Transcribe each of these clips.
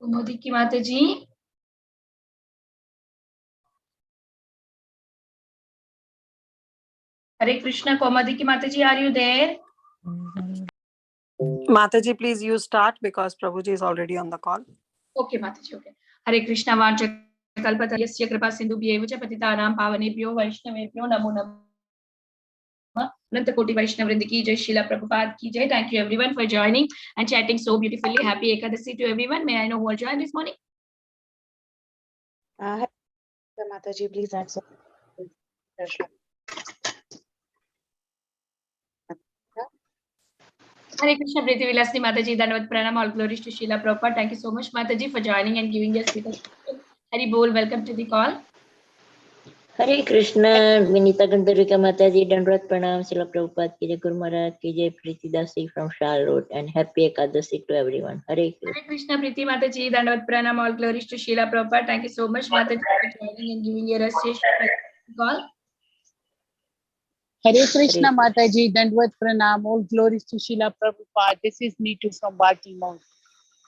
मोदी की माता जी, Hare Krishna. Komadiki Mataji, are you there? Mataji, please you start because Prabhuji is already on the call. Okay, Mataji, okay. Hare Krishna, Vancha Kalpatariyasya Kripa Sindhu Bhyevacha Patitanam Pavanebhyo Vaishnavebhyo Namo Namah. Ananta Koti Vaishnav Vrinda ki jai, Srila Prabhupada ki jai. Thank you everyone for joining and chatting so beautifully. Happy Ekadasi to everyone. May I know who are joined this morning? Mataji, please answer. Hare Krishna, Priti Vilasni Mataji, Dandavat Pranam, all glories to Srila Prabhupada. Thank you so much, Mataji, for joining and giving us with us. Hari Bol, welcome to the call. Hare Krishna, Vinita Gandharika Mataji, Dandavat Pranam, Srila Prabhupada ki jai, Guru Maharaj ki jai, Priti Dasi from Charlotte, and happy Ekadasi to everyone. Hare Krishna. Hare Krishna, Priti Mataji, Dandavat Pranam, all glories to Srila Prabhupada. Thank you so much, Mataji, for joining and giving your call. Hare Krishna Mataji, Dandvat Pranam, all glories to Srila Prabhupada. This is Neetu from Baltimore.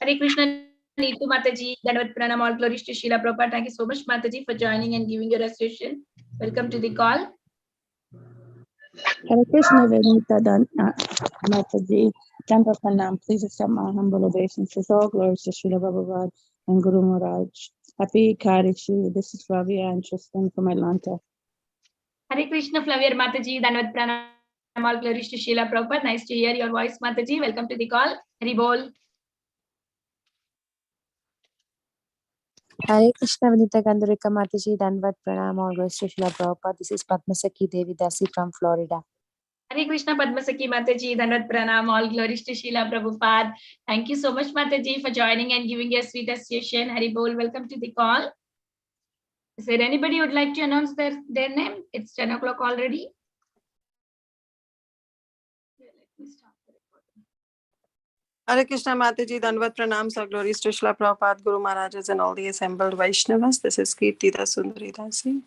Hare Krishna, Neetu Mataji, Dandvat Pranam, all glories to Srila Prabhupada. Thank you so much, Mataji, for joining and giving your association. Welcome to the call. Hare Krishna, Venita Mataji, Dandvat Pranam. Please accept my humble obeisances. All glories to Srila Prabhupada and Guru Maharaj. Happy Ekadashi. This is Flavia and Tristan from Atlanta. Hare Krishna, Flavia Mataji, Dandavat Pranam, all glories to Srila Prabhupada. Nice to hear your voice, Mataji. Welcome to the call. Hari Bol. Hare Krishna, Vinita Gandharika Mataji, Dandvat Pranam, all glories to Srila Prabhupada. This is Padmasaki Devi Dasi from Florida. Hare Krishna, Padmasaki Mataji, Dandavat Pranam, all glories to Srila Prabhupada. Thank you so much, Mataji, for joining and giving your sweet association. Hari Bol, welcome to the call. Is there anybody who would like to announce their name? It's 10 o'clock already. Hare Krishna Mataji, Dandavat Pranam, all glories to Srila Prabhupada, Guru Maharajas and all the assembled Vaishnavas. This is Kirtida Sundari Dasi.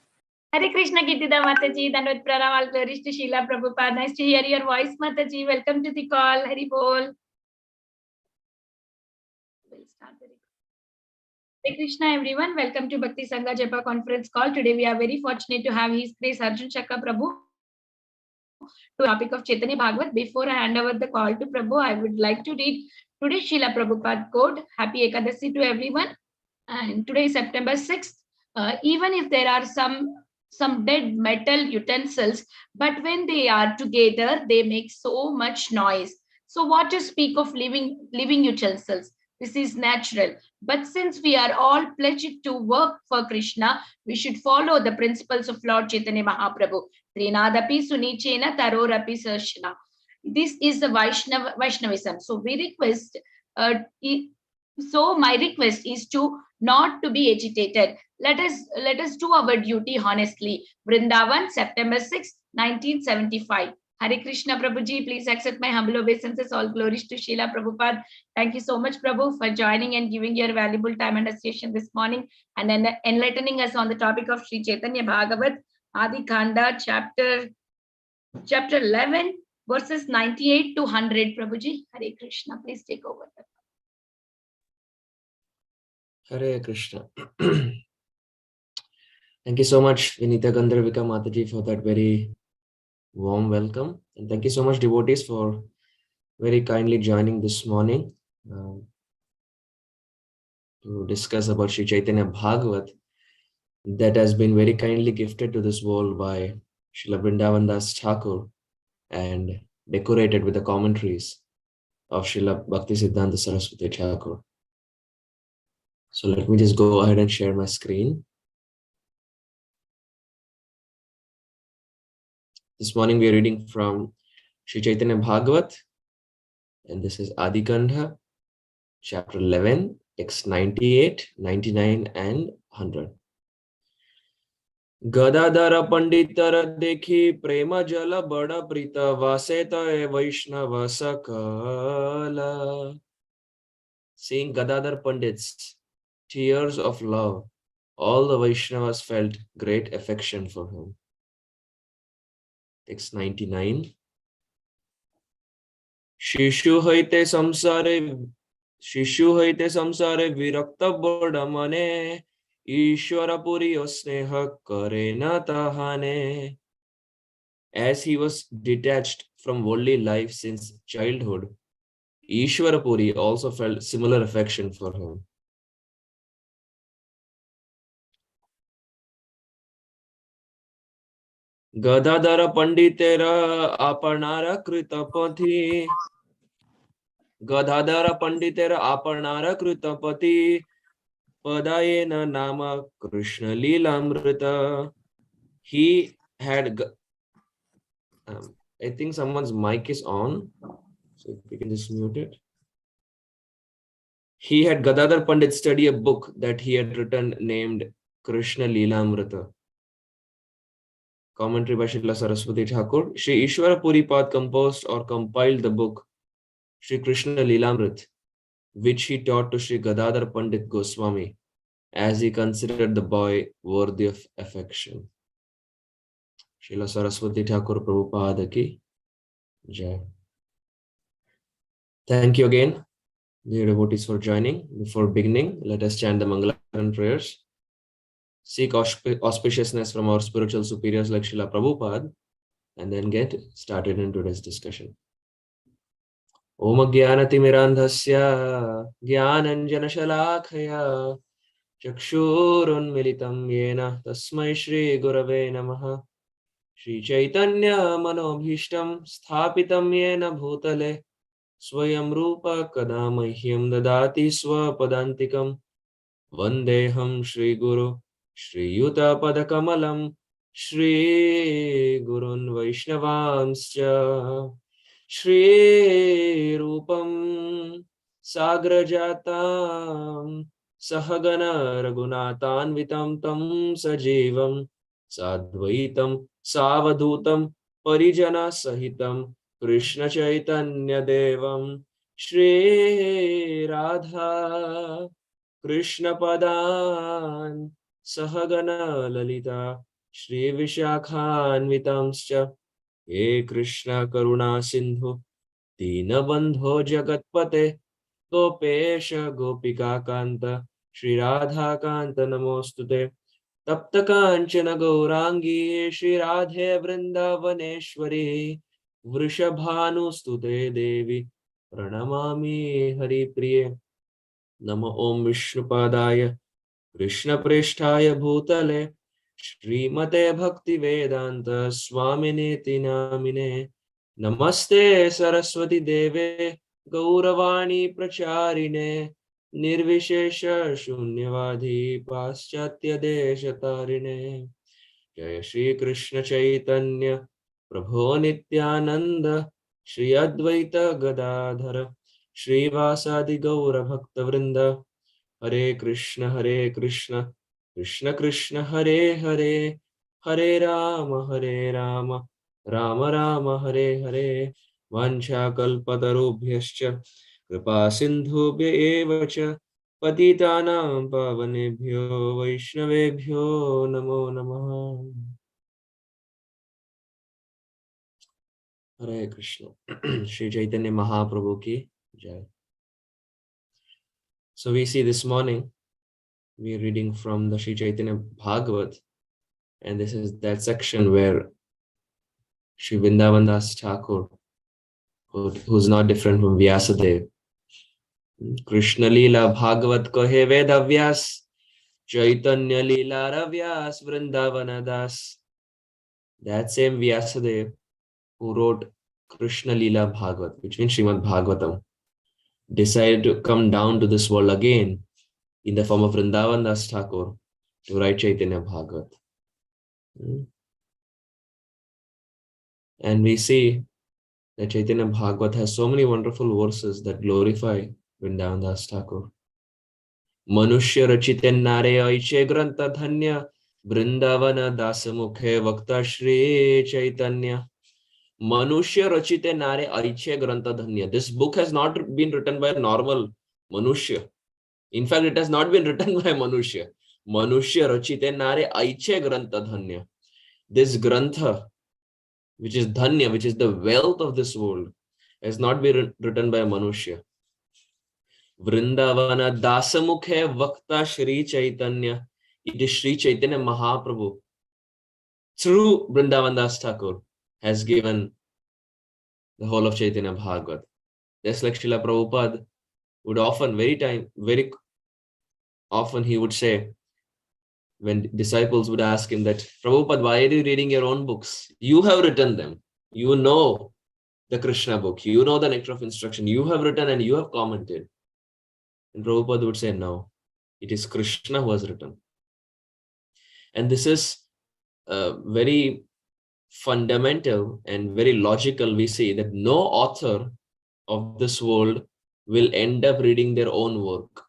Hare Krishna, Kirtida Mataji, Dandavat Pranam, all glories to Srila Prabhupada. Nice to hear your voice, Mataji. Welcome to the call. Hari Bol. We'll start the recording. Hare Krishna, everyone. Welcome to Bhakti Sangha Japa conference call. Today we are very fortunate to have His Grace Arjuna Chakra Prabhu to topic of Chaitanya Bhagavat. Before I hand over the call to Prabhu, I would like to read today's Srila Prabhupada quote. Happy Ekadasi to everyone. And today is September 6th. Even if there are some dead metal utensils, but when they are together, they make so much noise. So what to speak of living utensils? This is natural. But since we are all pledged to work for Krishna, we should follow the principles of Lord Chaitanya Mahaprabhu. Trinadapi Sunichena Tarorapi Sarshana. This is the Vaishnavism. So we request, so my request is to not to be agitated. Let us do our duty honestly. Vrindavan, September 6, 1975. Hare Krishna, Prabhuji. Please accept my humble obeisances. All glories to Srila Prabhupada. Thank you so much, Prabhu, for joining and giving your valuable time and association this morning and then enlightening us on the topic of Sri Caitanya Bhagavat, Adi Khanda, chapter 11, verses 98 to 100. Prabhuji, Hare Krishna. Please take over. Hare Krishna. Thank you so much, Vinita Gandharvika Mataji, for that very warm welcome. And thank you so much, devotees, for very kindly joining this morning to discuss about Sri Chaitanya Bhagavat that has been very kindly gifted to this world by Srila Vrindavan Das Thakur and decorated with the commentaries of Srila Bhakti Siddhanta Saraswati Thakur. So let me just go ahead and share my screen. This morning we are reading from Sri Chaitanya Bhagavat, and this is Adi Khanda, chapter 11, text 98, 99 and 100. Gadadhara Panditara dekhi prema jala bada prita vaseta e Vaishnava sakala. Seeing Gadadhar Pandit's tears of love, all the Vaishnavas felt great affection for him. Text 99. Shishu haite samsare virakta boda mane Ishwara puriyo sneha kare na tahane. As he was detached from worldly life since childhood, Ishwara Puri also felt similar affection for him. Gadadhara Panditera Aparnara Kritapati. Gadadhara Panditera Aparnara Kritapati Padayena Nama Krishna Lilamrita. He had, I think someone's mic is on, so if we can just mute it. He had Gadadhar Pandit study a book that he had written named Krishna Lilamrita. Commentary by Srila Saraswati Thakur. Sri Ishwara Puripad composed or compiled the book Sri Krishna Lilamrit, which he taught to Sri Gadadhar Pandit Goswami, as he considered the boy worthy of affection. Srila Saraswati Thakur Prabhupada ki Jai. Thank you again, dear devotees, for joining. Before beginning, let us chant the Mangalam prayers. Seek auspiciousness from our spiritual superiors like Srila Prabhupada, and then get started in today's discussion. Om Jnanatimirandhasya Jnananjana Shalakaya Chakshurun Militam Yena Tasmai Shri Gurave Namaha. Shri Chaitanya Manobhishtam Sthapitam Yena Bhutale Swayam Rupa Kada Mahyam Dadati Swapadantikam Vandeham Shri Guru Shri Yuta Padakamalam Shri Gurun Vaishnavamscha Shri Rupam Sagrajatam Sahagana Raghunathanvitam Tam Sajivam Sadvaitam Savadhutam Parijana Sahitam Krishna Chaitanya Devam Shri Radha Krishna Padan Sahagana Lalita Shri Vishakhanvitamscha He Krishna Karuna Sindhu Dinabandho Jagatpate Gopesha Gopika Kanta Shri Radha Kanta Namostute Tapta Kanchana Gaurangi Shri Radhe Vrindavaneshwari Vrishabhanustute Devi Pranamami Hari Priye Nama Om Vishnupadaya Krishna Presthaya Bhutale Srimate Bhakti Vedanta Swaminiti Namine Namaste Saraswati Deve Gauravani Pracharine Nirvishesha Shunyavadhi Paschatya Deshatarine Jaya Shri Krishna Chaitanya Prabho Nityananda Shri Advaita Gadadhara Shri Vasadi Gaura Bhakta Vrinda Hare Krishna Krishna Krishna Hare Hare Hare Rama Rama Rama Hare Hare Vancha Kalpatarubhyascha Kripa Sindhubhya eva cha Patitanam Pavanebhyo Vaishnavebhyo Namo Namaha. Hare Krishna. Shri Chaitanya Mahaprabhu ki Jai. So we see this morning, we are reading from the Shri Chaitanya Bhagavat, and this is that section where Shri Vrindavan Das Thakur, who's not different from Vyasadeva, Krishna Leela Bhagavat Kohe Veda Vyas, Chaitanya Leela Ravyas Vrindavana Das. That same Vyasadeva who wrote Krishna Leela Bhagavat, which means Srimad Bhagavatam, decided to come down to this world again in the form of Vrindavan Das Thakur to write Chaitanya Bhagavat. And we see that Chaitanya Bhagavat has so many wonderful verses that glorify Vrindavan Das Thakur. Manushya rachiten nare aiche granta dhanya Vrindavana dasamukhe vakta Shri Chaitanya. Manushya rachite nare aiche granta dhanya. This book has not been written by a normal Manushya. In fact, it has not been written by Manushya. Manushya rachite nare aiche granta dhanya. This grantha, which is dhanya, which is the wealth of this world, has not been written by a Manushya. Vrindavana dasamukhe vakta Shri Chaitanya. It is Shri Chaitanya Mahaprabhu through Vrindavan Das Thakur has given the whole of Chaitanya Bhagavat. Just like Srila Prabhupada would often, very often he would say, when disciples would ask him that, Prabhupada, why are you reading your own books? You have written them. You know the Krishna book. You know the Nectar of Instruction. You have written and you have commented. And Prabhupada would say, no, it is Krishna who has written. And this is very fundamental and very logical. We see that no author of this world will end up reading their own work.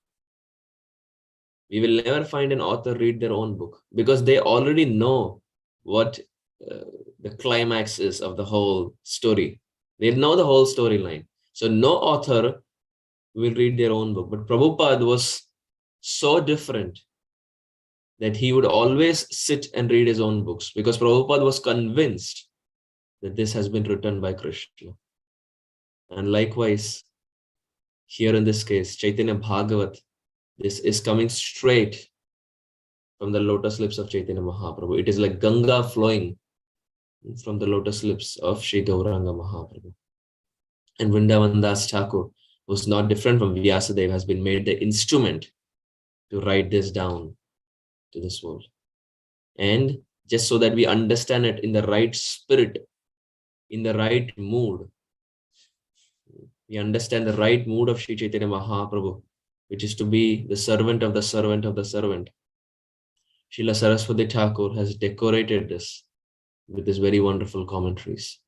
We will never find an author read their own book because they already know what the climax is of the whole story. They know the whole storyline. So no author will read their own book. But Prabhupada was so different that he would always sit and read his own books because Prabhupada was convinced that this has been written by Krishna. And likewise, here in this case, Chaitanya Bhagavat, this is coming straight from the lotus lips of Chaitanya Mahaprabhu. It is like Ganga flowing from the lotus lips of Sri Gauranga Mahaprabhu. And Vrindavan Das Thakur, who's not different from Vyasadeva, has been made the instrument to write this down to this world. And just so that we understand it in the right spirit, in the right mood, we understand the right mood of Sri Chaitanya Mahaprabhu, which is to be the servant of the servant of the servant. Srila Saraswati Thakur has decorated this with these very wonderful commentaries.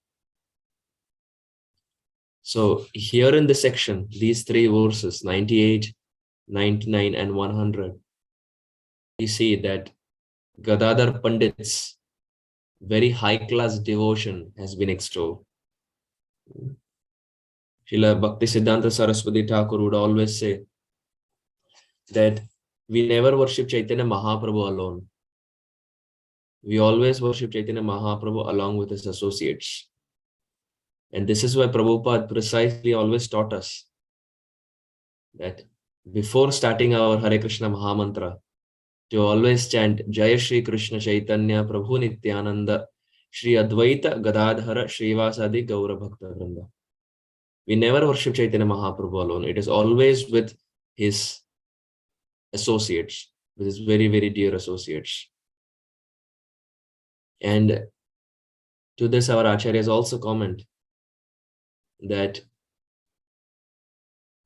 So here in this section, these three verses, 98, 99 and 100, we see that Gadadhar Pandit's very high-class devotion has been extolled. Srila Bhakti Siddhanta Saraswati Thakur would always say that we never worship Chaitanya Mahaprabhu alone. We always worship Chaitanya Mahaprabhu along with his associates. And this is why Prabhupada precisely always taught us that before starting our Hare Krishna Mahamantra, to always chant Jaya Shri Krishna Chaitanya Prabhu Nityananda Shri Advaita Gadadhara Srivasadi Gaura Bhakta Vrinda. We never worship Chaitanya Mahaprabhu alone. It is always with his associates, with his very, very dear associates. And to this, our Acharyas also comment that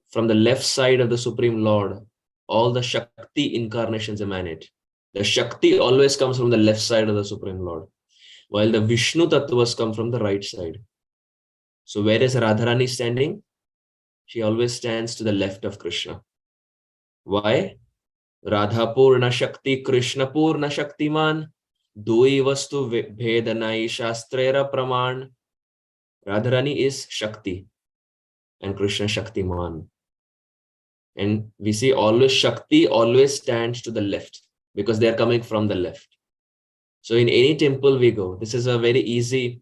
from the left side of the Supreme Lord, all the Shakti incarnations emanate. The Shakti always comes from the left side of the Supreme Lord, while the Vishnu Tattvas come from the right side. So where is Radharani standing? She always stands to the left of Krishna. Why? Radha Purna Shakti Krishna Purna Shaktiman Dui vastu bhedanai shastrera praman. Radharani is Shakti and Krishna Shaktiman. And we see always Shakti always stands to the left because they are coming from the left. So in any temple we go, this is a very easy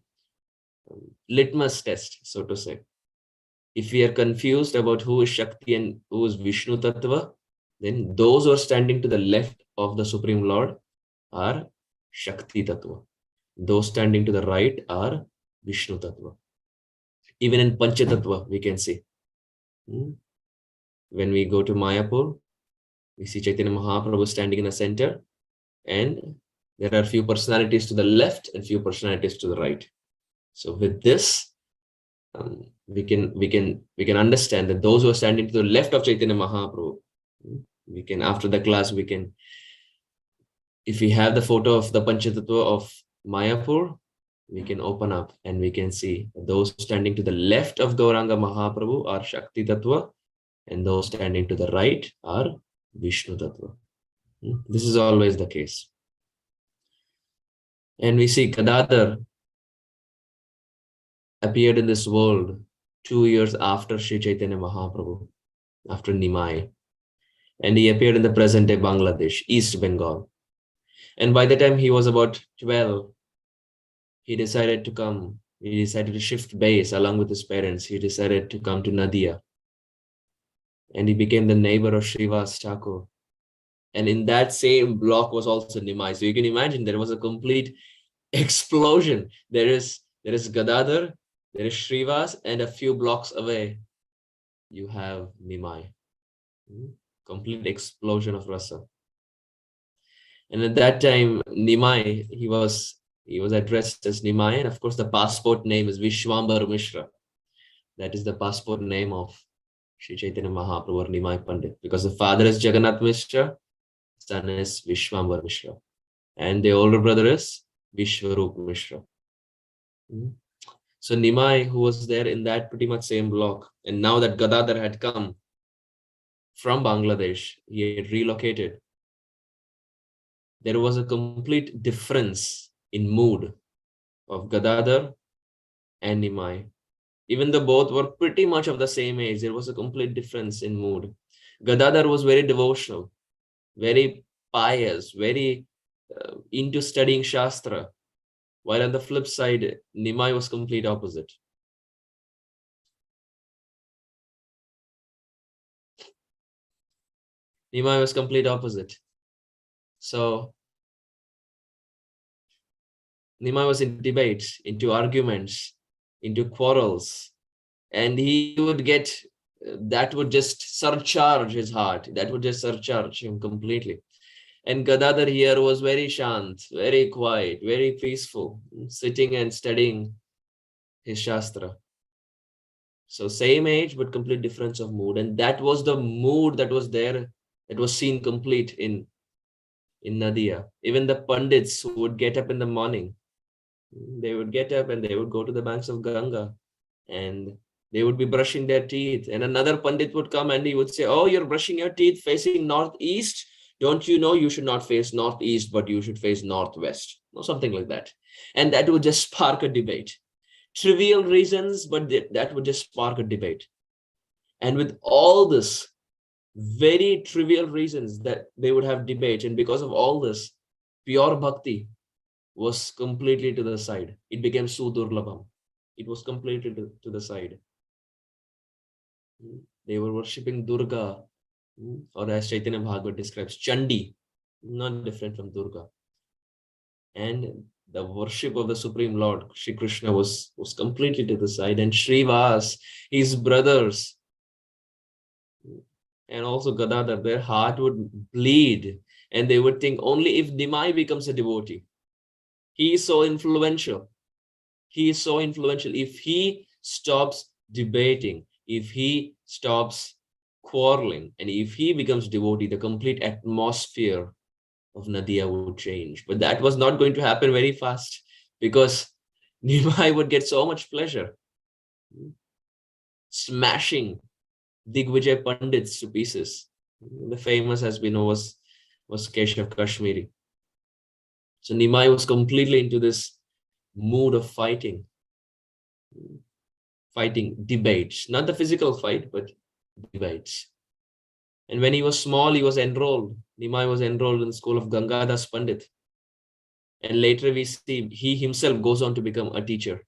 litmus test, so to say. If we are confused about who is Shakti and who is Vishnu Tattva, then those who are standing to the left of the Supreme Lord are Shakti Tattva. Those standing to the right are Vishnu Tattva. Even in Panchatattva, we can see. When we go to Mayapur, we see Chaitanya Mahaprabhu standing in the center, and there are few personalities to the left and few personalities to the right. So with this, we can understand that those who are standing to the left of Chaitanya Mahaprabhu, we can, after the class, we can, if we have the photo of the Panchatattva of Mayapur, we can open up and we can see those standing to the left of Gauranga Mahaprabhu are Shakti Tattva, and those standing to the right are Vishnu Tattva. This is always the case. And we see Gadadhar appeared in this world 2 years after Sri Chaitanya Mahaprabhu, after Nimai. And he appeared in the present-day Bangladesh, East Bengal. And by the time he was about 12, he decided to come. He decided to shift base along with his parents. He decided to come to Nadia. And he became the neighbor of Srivas Thakur. And in that same block was also Nimai. So you can imagine there was a complete explosion. There is Gadadhar, there is Srivas, and a few blocks away, you have Nimai. Complete explosion of rasa. And at that time, Nimai, he was addressed as Nimai, and of course the passport name is Vishwambar Mishra. That is the passport name of Sri Chaitanya Mahaprabhu or Nimai Pandit, because the father is Jagannath Mishra, son is Vishwambar Mishra, and the older brother is Vishwarup Mishra. So Nimai, who was there in that pretty much same block, and now that Gadadhar had come from Bangladesh, he had relocated. There was a complete difference in mood of Gadadhar and Nimai. Even though both were pretty much of the same age, there was a complete difference in mood. Gadadhar was very devotional, very pious, very into studying Shastra, while on the flip side, Nimai was complete opposite. Nimai was complete opposite. So Nimai was in debates, into arguments, into quarrels, and he would get, that would just surcharge his heart. That would just surcharge him completely. And Gadadhar here was very shant, very quiet, very peaceful, sitting and studying his Shastra. So same age, but complete difference of mood. And that was the mood that was there, that was seen complete in Nadia. Even the Pandits who would get up in the morning, they would get up and they would go to the banks of Ganga and they would be brushing their teeth. And another Pandit would come and he would say, "Oh, you're brushing your teeth facing northeast. Don't you know you should not face northeast, but you should face northwest?" Or something like that. And that would just spark a debate. Trivial reasons, but that would just spark a debate. And with all this, very trivial reasons, that they would have debate. And because of all this, pure bhakti was completely to the side. It became sudurlabham. It was completely to the side. They were worshipping Durga, or as Chaitanya Bhagavata describes, Chandi, not different from Durga. And the worship of the Supreme Lord, Shri Krishna, was completely to the side. And Srivas, his brothers, and also Gadadhar, their heart would bleed. And they would think only if Nimai becomes a devotee. He is so influential. He is so influential. If he stops debating, if he stops quarreling, and if he becomes devotee, the complete atmosphere of Nadia would change. But that was not going to happen very fast, because Nimai would get so much pleasure, smashing Digvijay Pandits to pieces. The famous, as we know, was Keshav Kashmiri. So Nimai was completely into this mood of fighting debates, not the physical fight, but debates. And when he was small, he was enrolled. Nimai was enrolled in the school of Gangadas Pandit. And later we see he himself goes on to become a teacher.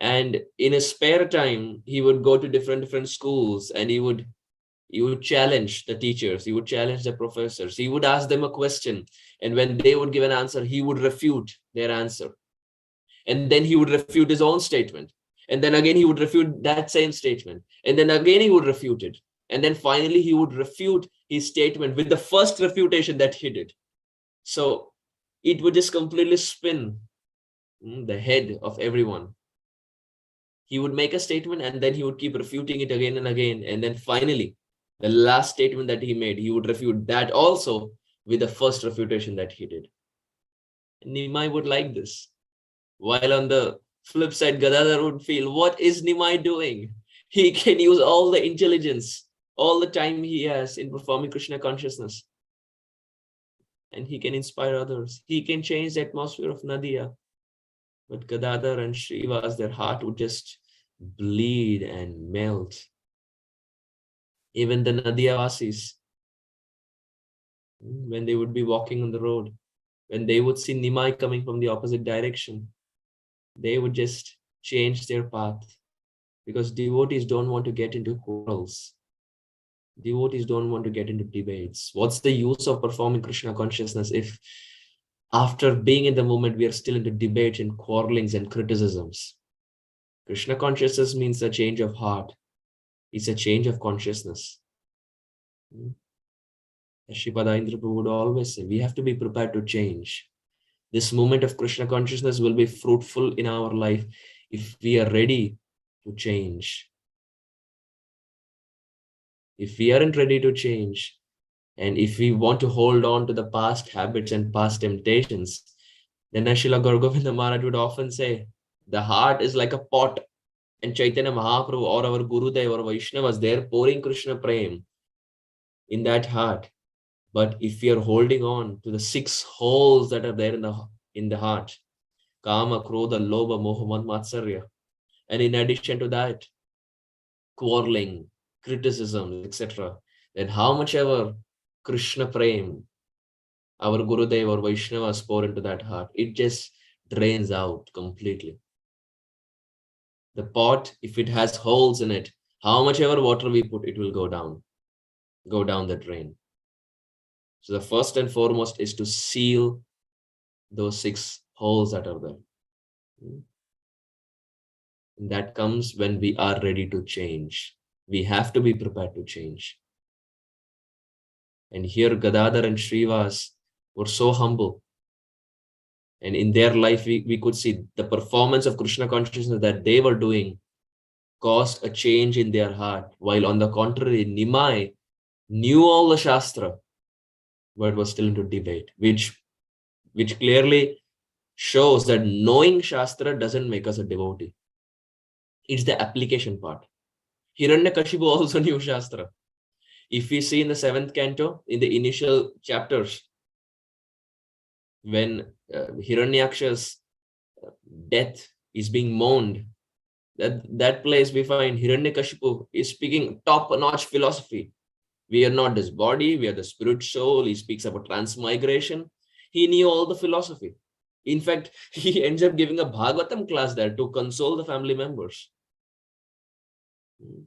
And in his spare time, he would go to different schools, and he would challenge the teachers, he would challenge the professors, he would ask them a question, and when they would give an answer, he would refute their answer. And then he would refute his own statement. And then again, he would refute that same statement. And then again, he would refute it. And then finally, he would refute his statement with the first refutation that he did. So it would just completely spin the head of everyone. He would make a statement, and then he would keep refuting it again and again. And then finally, the last statement that he made, he would refute that also with the first refutation that he did. And Nimai would like this. While on the flip side, Gadadhar would feel, what is Nimai doing? He can use all the intelligence, all the time he has in performing Krishna consciousness. And he can inspire others. He can change the atmosphere of Nadia. But Gadadhar and Srivas, their heart would just bleed and melt. Even the Nadiavasis, when they would be walking on the road, when they would see Nimai coming from the opposite direction, they would just change their path, because devotees don't want to get into quarrels. Devotees don't want to get into debates. What's the use of performing Krishna consciousness if after being in the moment, we are still into debates and quarrelings and criticisms? Krishna consciousness means a change of heart. It's a change of consciousness. As Shripada Indra Prabhu would always say, we have to be prepared to change. This moment of Krishna consciousness will be fruitful in our life if we are ready to change. If we aren't ready to change, and if we want to hold on to the past habits and past temptations, then Srila Gaur Govinda Maharaj would often say, the heart is like a pot, and Chaitanya Mahaprabhu or our Gurudev or Vaishnavas, they're pouring Krishna Prem in that heart. But if we are holding on to the 6 holes that are there in the heart, Kama, Krodha, Lobha, Moha, Mad, Matsarya, and in addition to that, quarreling, criticism, etc., then how much ever Krishna Prem, our Gurudev or Vaishnavas pour into that heart, it just drains out completely. The pot, if it has holes in it, how much ever water we put, it will go down the drain. So the first and foremost is to seal those 6 holes that are there. And that comes when we are ready to change. We have to be prepared to change. And here Gadadhar and Srivas were so humble. And in their life, we could see the performance of Krishna consciousness that they were doing caused a change in their heart. While on the contrary, Nimai knew all the Shastra, but was still into debate, which clearly shows that knowing Shastra doesn't make us a devotee. It's the application part. Hiranyakashipu also knew Shastra. If we see in the 7th canto, in the initial chapters, when Hiranyaksha's death is being mourned, that place we find Hiranyakashipu is speaking top-notch philosophy. We are not this body, we are the spirit soul. He speaks about transmigration. He knew all the philosophy. In fact, he ends up giving a Bhagavatam class there to console the family members.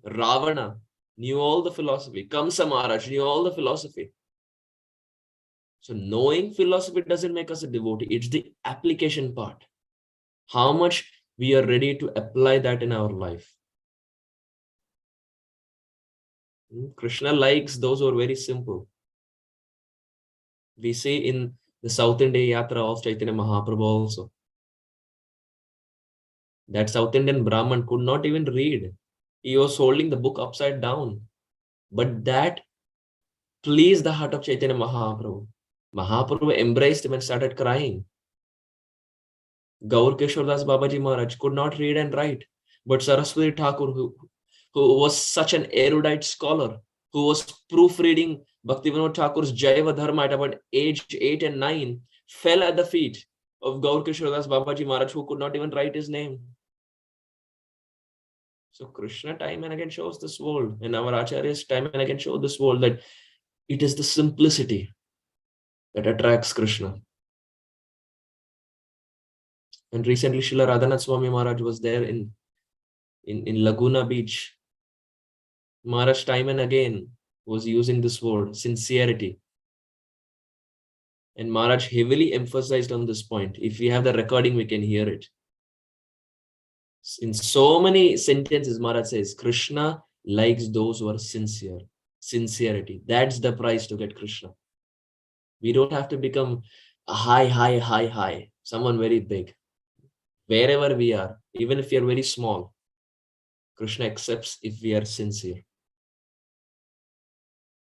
Ravana knew all the philosophy. Kamsa Maharaj knew all the philosophy. So knowing philosophy doesn't make us a devotee. It's the application part. How much we are ready to apply that in our life. Krishna likes those who are very simple. We see in the South India Yatra of Chaitanya Mahaprabhu also, that South Indian Brahman could not even read. He was holding the book upside down. But that pleased the heart of Chaitanya Mahaprabhu. Mahaprabhu embraced him and started crying. Gaur Keshwardas Babaji Maharaj could not read and write. But Saraswati Thakur, who was such an erudite scholar, who was proofreading Bhaktivinoda Thakur's Jaiva Dharma at about age 8 and 9, fell at the feet of Gaur Kishoredas Babaji Maharaj, who could not even write his name. So Krishna time and again shows this world, and our acharyas time and again show this world that it is the simplicity that attracts Krishna. And recently Srila Radhanath Swami Maharaj was there in Laguna Beach. Maharaj time and again was using this word, sincerity. And Maharaj heavily emphasized on this point. If we have the recording, we can hear it. In so many sentences, Maharaj says, Krishna likes those who are sincere. Sincerity. That's the price to get Krishna. We don't have to become a high, someone very big. Wherever we are, even if we are very small, Krishna accepts if we are sincere.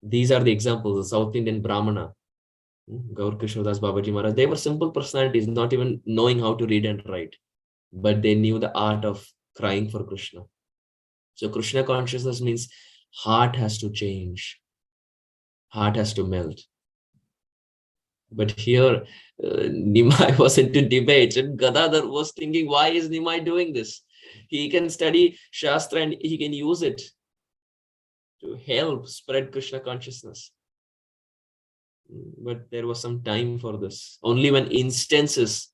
These are the examples. The South Indian Brahmana, Gaur Kishoredas Babaji Maharaj, they were simple personalities, not even knowing how to read and write, but they knew the art of crying for Krishna. So Krishna consciousness means heart has to change, heart has to melt. But here, Nimai was into debates, and Gadadhar was thinking, why is Nimai doing this? He can study Shastra and he can use it to help spread Krishna consciousness. But there was some time for this. Only when instances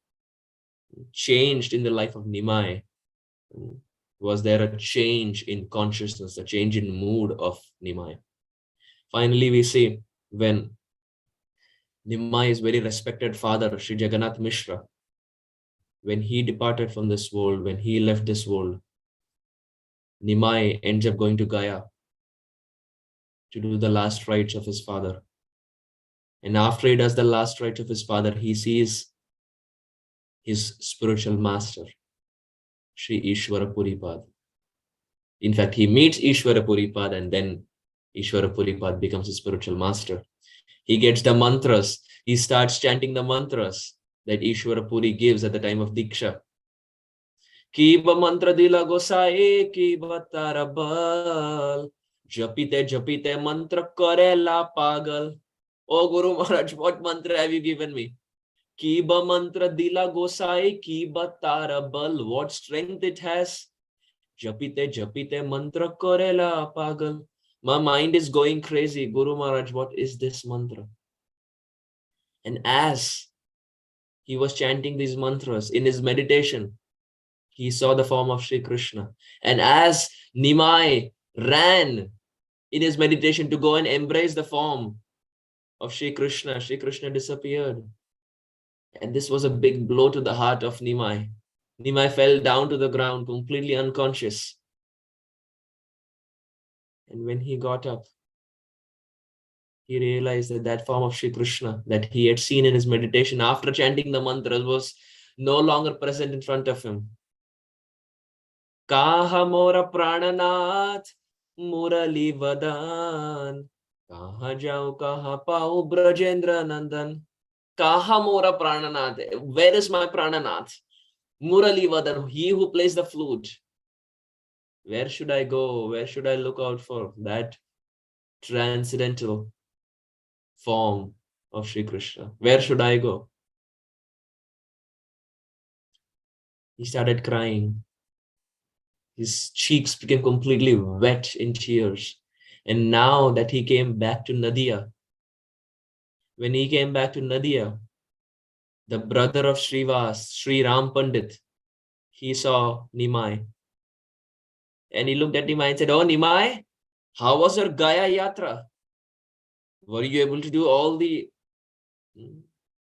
changed in the life of Nimai was there a change in consciousness, a change in mood of Nimai. Finally, we see when Nimai's very respected father, Sri Jagannath Mishra, when he departed from this world, when he left this world, Nimai ends up going to Gaya to do the last rites of his father. And after he does the last rites of his father, he sees his spiritual master, Sri Ishvara Puripad. In fact, he meets Ishvara Puripad, and then Ishvara Puripad becomes his spiritual master. He gets the mantras. He starts chanting the mantras that Ishvara Puri gives at the time of Diksha. Kiba mantra dila gosai, kiba tarabal. Japite mantra karela pagal. Oh Guru Maharaj, what mantra have you given me? Kiba mantra dila gosai, kiba tarabal. What strength it has. Japite mantra karela pagal. My mind is going crazy. Guru Maharaj, what is this mantra? And as he was chanting these mantras in his meditation, he saw the form of Sri Krishna. And as Nimai ran in his meditation to go and embrace the form of Sri Krishna disappeared. And this was a big blow to the heart of Nimai. Nimai fell down to the ground, completely unconscious. And when he got up, he realized that that form of Sri Krishna that he had seen in his meditation after chanting the mantras was no longer present in front of him. Kaha mora prananath murali vadan. Kaha jau kaha pau brajendra nandan. Kaha mora prananath. Where is my prananath? Murali vadan, he who plays the flute. Where should I go? Where should I look out for? That transcendental form of Sri Krishna. Where should I go? He started crying. His cheeks became completely wet in tears. And now that he came back to Nadia, when he came back to Nadia, the brother of Srivas, Sri Ram Pandit, he saw Nimai. And he looked at Nimai and said, "Oh Nimai, how was your Gaya Yatra? Were you able to do all the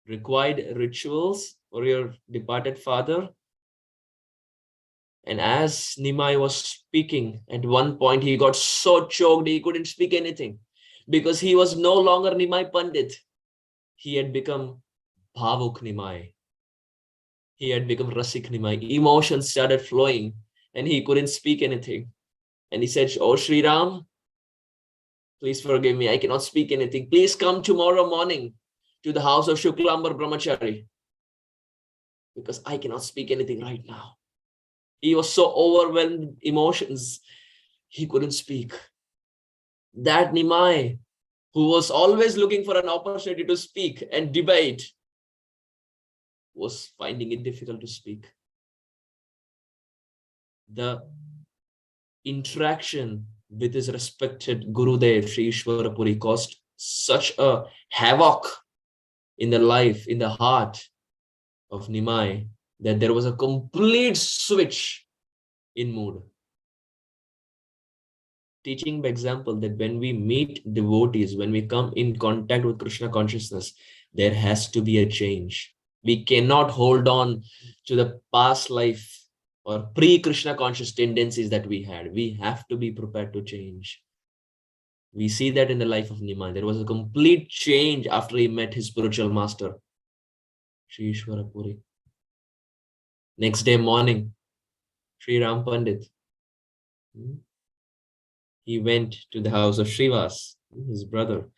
required rituals for your departed father?" And as Nimai was speaking, at one point he got so choked he couldn't speak anything because he was no longer Nimai Pandit. He had become Bhavuk Nimai. He had become Rasik Nimai. Emotions started flowing and he couldn't speak anything. And he said, "Oh Sri Ram, please forgive me. I cannot speak anything. Please come tomorrow morning to the house of Shuklambar Brahmachari because I cannot speak anything right now." He was so overwhelmed with emotions, he couldn't speak. That Nimai, who was always looking for an opportunity to speak and debate, was finding it difficult to speak. The interaction with his respected Gurudev, Sri Ishwarapuri, caused such a havoc in the life, in the heart of Nimai, that there was a complete switch in mood. Teaching by example that when we meet devotees, when we come in contact with Krishna consciousness, there has to be a change. We cannot hold on to the past life or pre-Krishna conscious tendencies that we had. We have to be prepared to change. We see that in the life of Nimai. There was a complete change after he met his spiritual master, Sri Ishwarapuri. Next day morning, Sri Ram Pandit, he went to the house of Srivas, his brother.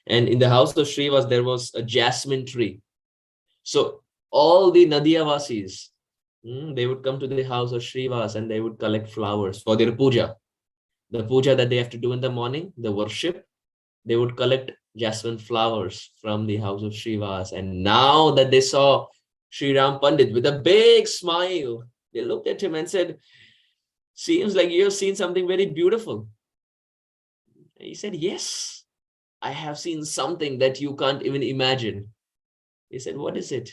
And in the house of Srivas, there was a jasmine tree. So all the Nadiyavasis, they would come to the house of Srivas and they would collect flowers for their puja. The puja that they have to do in the morning, the worship, they would collect jasmine flowers from the house of Srivas. And now that they saw Sri Ram Pandit with a big smile, they looked at him and said, "Seems like you have seen something very beautiful." And he said, "Yes, I have seen something that you can't even imagine." He said, "What is it?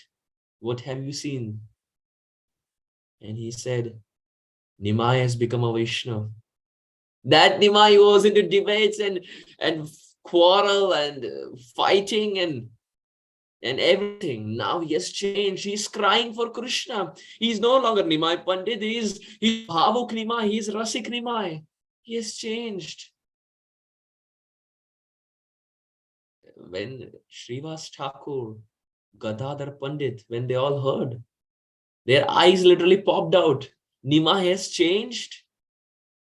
What have you seen?" And he said, "Nimai has become a Vaishnava." That Nimai was into debates and quarrel and fighting and everything. Now he has changed. He's crying for Krishna. He's no longer Nimai Pandit. He's Bhavuk Nimai. He's Rasik Nimai. He has changed. When Srivas Thakur, Gadadhar Pandit, when they all heard, their eyes literally popped out. Nimai has changed.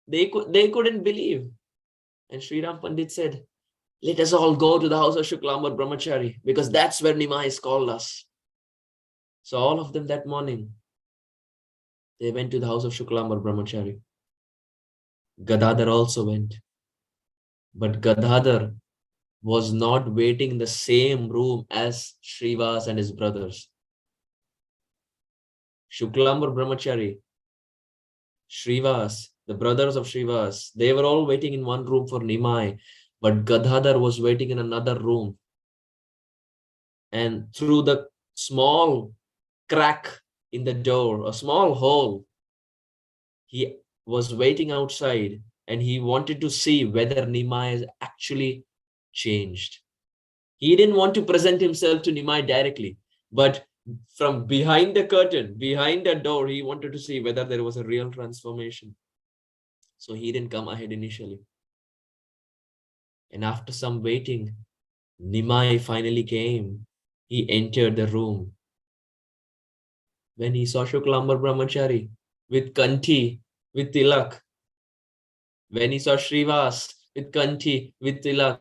They couldn't believe. And Sri Ram Pandit said, "Let us all go to the house of Shuklambar Brahmachari, because that's where Nimai has called us." So all of them that morning, they went to the house of Shuklambar Brahmachari. Gadadhar also went. But Gadadhar was not waiting in the same room as Srivas and his brothers. Shuklambar Brahmachari, Srivas, the brothers of Srivas, they were all waiting in one room for Nimai, but Gadadhar was waiting in another room. And through the small crack in the door, a small hole, he was waiting outside and he wanted to see whether Nimai has actually changed. He didn't want to present himself to Nimai directly, but from behind the curtain, behind the door, he wanted to see whether there was a real transformation. So he didn't come ahead initially. And after some waiting, Nimai finally came. He entered the room. When he saw Shuklambar Brahmachari with Kanti, with Tilak, when he saw Srivas with Kanti, with Tilak,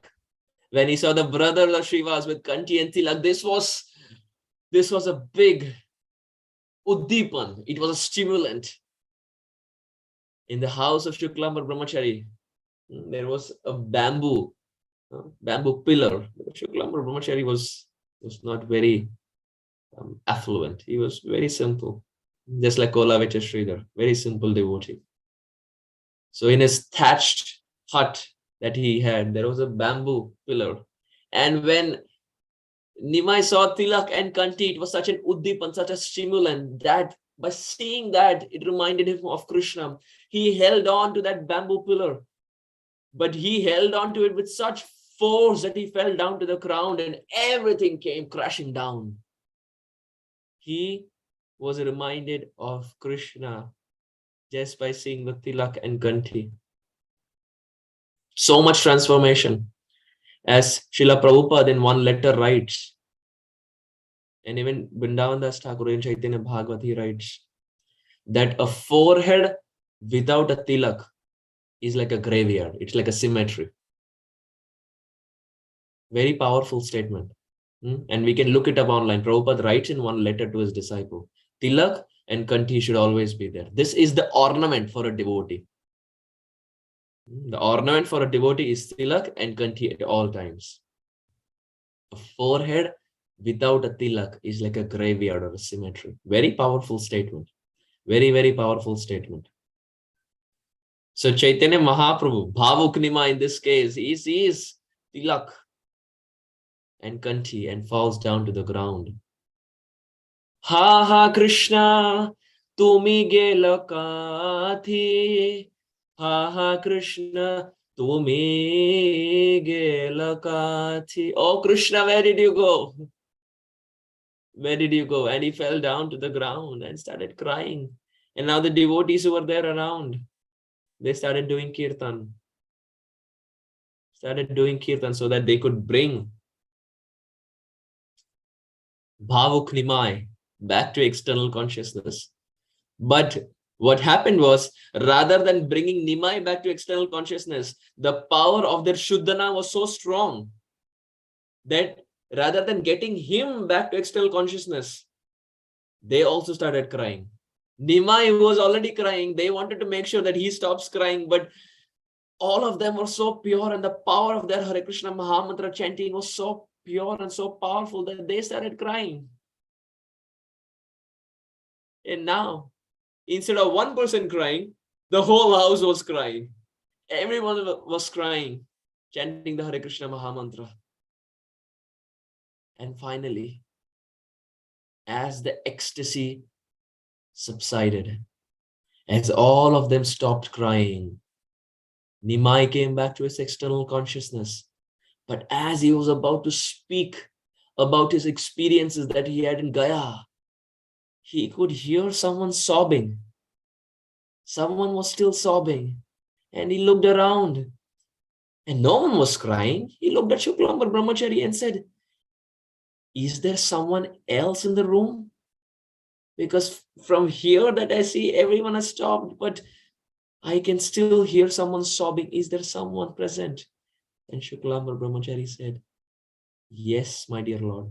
when he saw the brothers of Srivas with Kanti and Tilak, this was a big uddipan. It was a stimulant. In the house of Shuklambar Brahmachari, there was a bamboo pillar. Shuklambar Brahmachari was not very affluent. He was very simple, just like Kolavecha Sridhar, very simple devotee. So in his thatched hut that he had, there was a bamboo pillar. And when Nimai saw Tilak and Kanti, it was such an uddipan, such a stimulant, that by seeing that, it reminded him of Krishna. He held on to that bamboo pillar, but he held on to it with such force that he fell down to the ground and everything came crashing down. He was reminded of Krishna just by seeing the Tilak and Kanti. So much transformation. As Srila Prabhupada in one letter writes, and even Vrindavan Das Thakur in Chaitanya Bhagavata, he writes that a forehead without a tilak is like a graveyard. It's like a cemetery. Very powerful statement. And we can look it up online. Prabhupada writes in one letter to his disciple, Tilak and Kanti should always be there. This is the ornament for a devotee. The ornament for a devotee is Tilak and Kanti at all times. A forehead without a tilak is like a graveyard or a cemetery. Very powerful statement. Very, very powerful statement. So Chaitanya Mahaprabhu, Bhavuk Nima in this case, he sees tilak and kanti and falls down to the ground. Ha ha Krishna, tumi gela kathi. Ha ha Krishna, tumi gela kathi. Oh Krishna, where did you go? Where did you go? And he fell down to the ground and started crying. And now the devotees who were there around, they started doing kirtan. Started doing kirtan so that they could bring Bhavuk Nimai back to external consciousness. But what happened was, rather than bringing Nimai back to external consciousness, the power of their Shuddhana was so strong that rather than getting him back to external consciousness, they also started crying. Nimai was already crying. They wanted to make sure that he stops crying, but all of them were so pure, and the power of their Hare Krishna Mahamantra chanting was so pure and so powerful that they started crying. And now, instead of one person crying, the whole house was crying. Everyone was crying, chanting the Hare Krishna Mahamantra. And finally, as the ecstasy subsided, as all of them stopped crying, Nimai came back to his external consciousness. But as he was about to speak about his experiences that he had in Gaya, he could hear someone sobbing. Someone was still sobbing. And he looked around. And no one was crying. He looked at Shuklambar Brahmachari and said, is there someone else in the room? Because from here that I see, everyone has stopped, but I can still hear someone sobbing. Is there someone present? And Shuklambar Brahmachari said, yes, my dear Lord,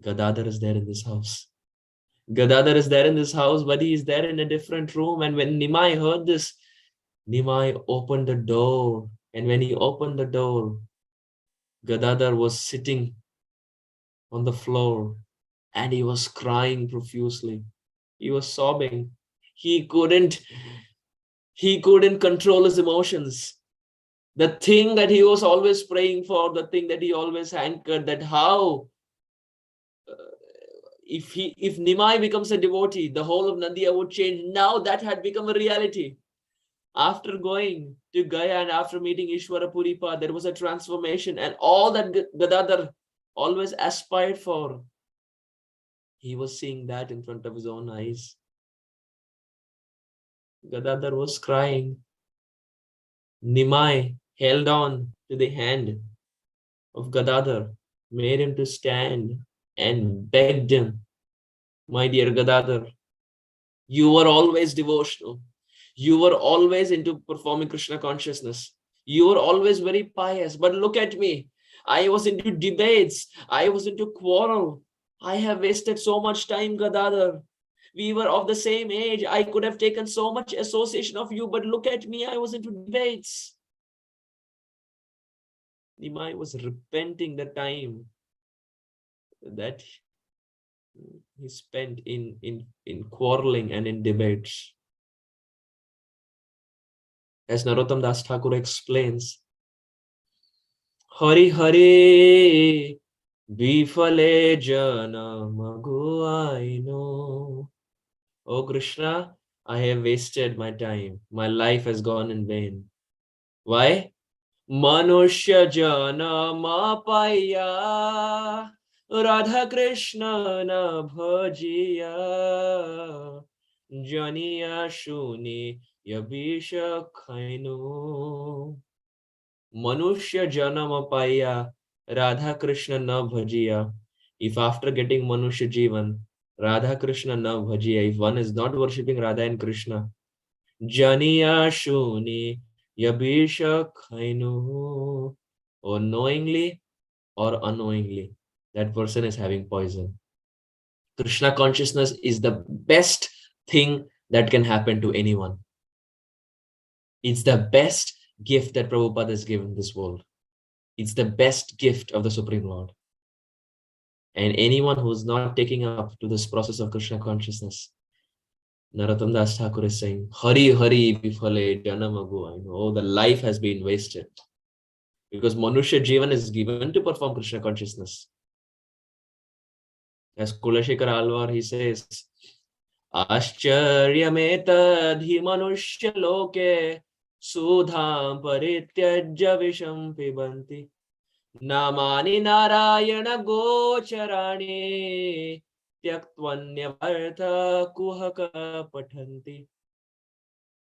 Gadadhar is there in this house. Gadadhar is there in this house, but he is there in a different room. And when Nimai heard this, Nimai opened the door. And when he opened the door, Gadadhar was sitting on the floor and he was crying profusely. He was sobbing. He couldn't control his emotions. The thing that he was always praying for, the thing that he always hankered, that how if Nimai becomes a devotee, the whole of Nadia would change. Now that had become a reality. After going to Gaya and after meeting Ishwara Puripa, there was a transformation, and all that Gadadhar always aspired for, he was seeing that in front of his own eyes. Gadadhar was crying. Nimai held on to the hand of Gadadhar, made him to stand and begged him, my dear Gadadhar, you were always devotional. You were always into performing Krishna consciousness. You were always very pious. But look at me. I was into debates. I was into quarrel. I have wasted so much time, Gadadhar. We were of the same age. I could have taken so much association of you, but look at me. I was into debates. Nimai was repenting the time that he spent in quarreling and in debates. As Narottam Das Thakur explains, Hari Hari Bifale Janam Guaino. Oh Krishna, I have wasted my time. My life has gone in vain. Why? Manushya Janama Paya Radha Krishna na bhajiya Janiya Shuni Yabisha Khainu. Manushya Janama Paya Radha Krishna na bhajiya. If after getting Manushya Jivan, Radha Krishna na bhajiya, if one is not worshipping Radha and Krishna, Janiya Shuni Yabisha Khainu, or knowingly or unknowingly, that person is having poison. Krishna consciousness is the best thing that can happen to anyone. It's the best gift that Prabhupada has given this world. It's the best gift of the Supreme Lord. And anyone who's not taking up to this process of Krishna consciousness, Narottam Das Thakur is saying, Hari Hari Vifale Janamago. I know the life has been wasted. Because Manushya Jivan is given to perform Krishna consciousness. As Kulashekar Alvar, he says, Ascharyametadhi Manushya Loke Sudham Parityajya Visham Pibanti Namani Narayana Gocharani Tyaktvanyavartha Kuhaka Pathanti.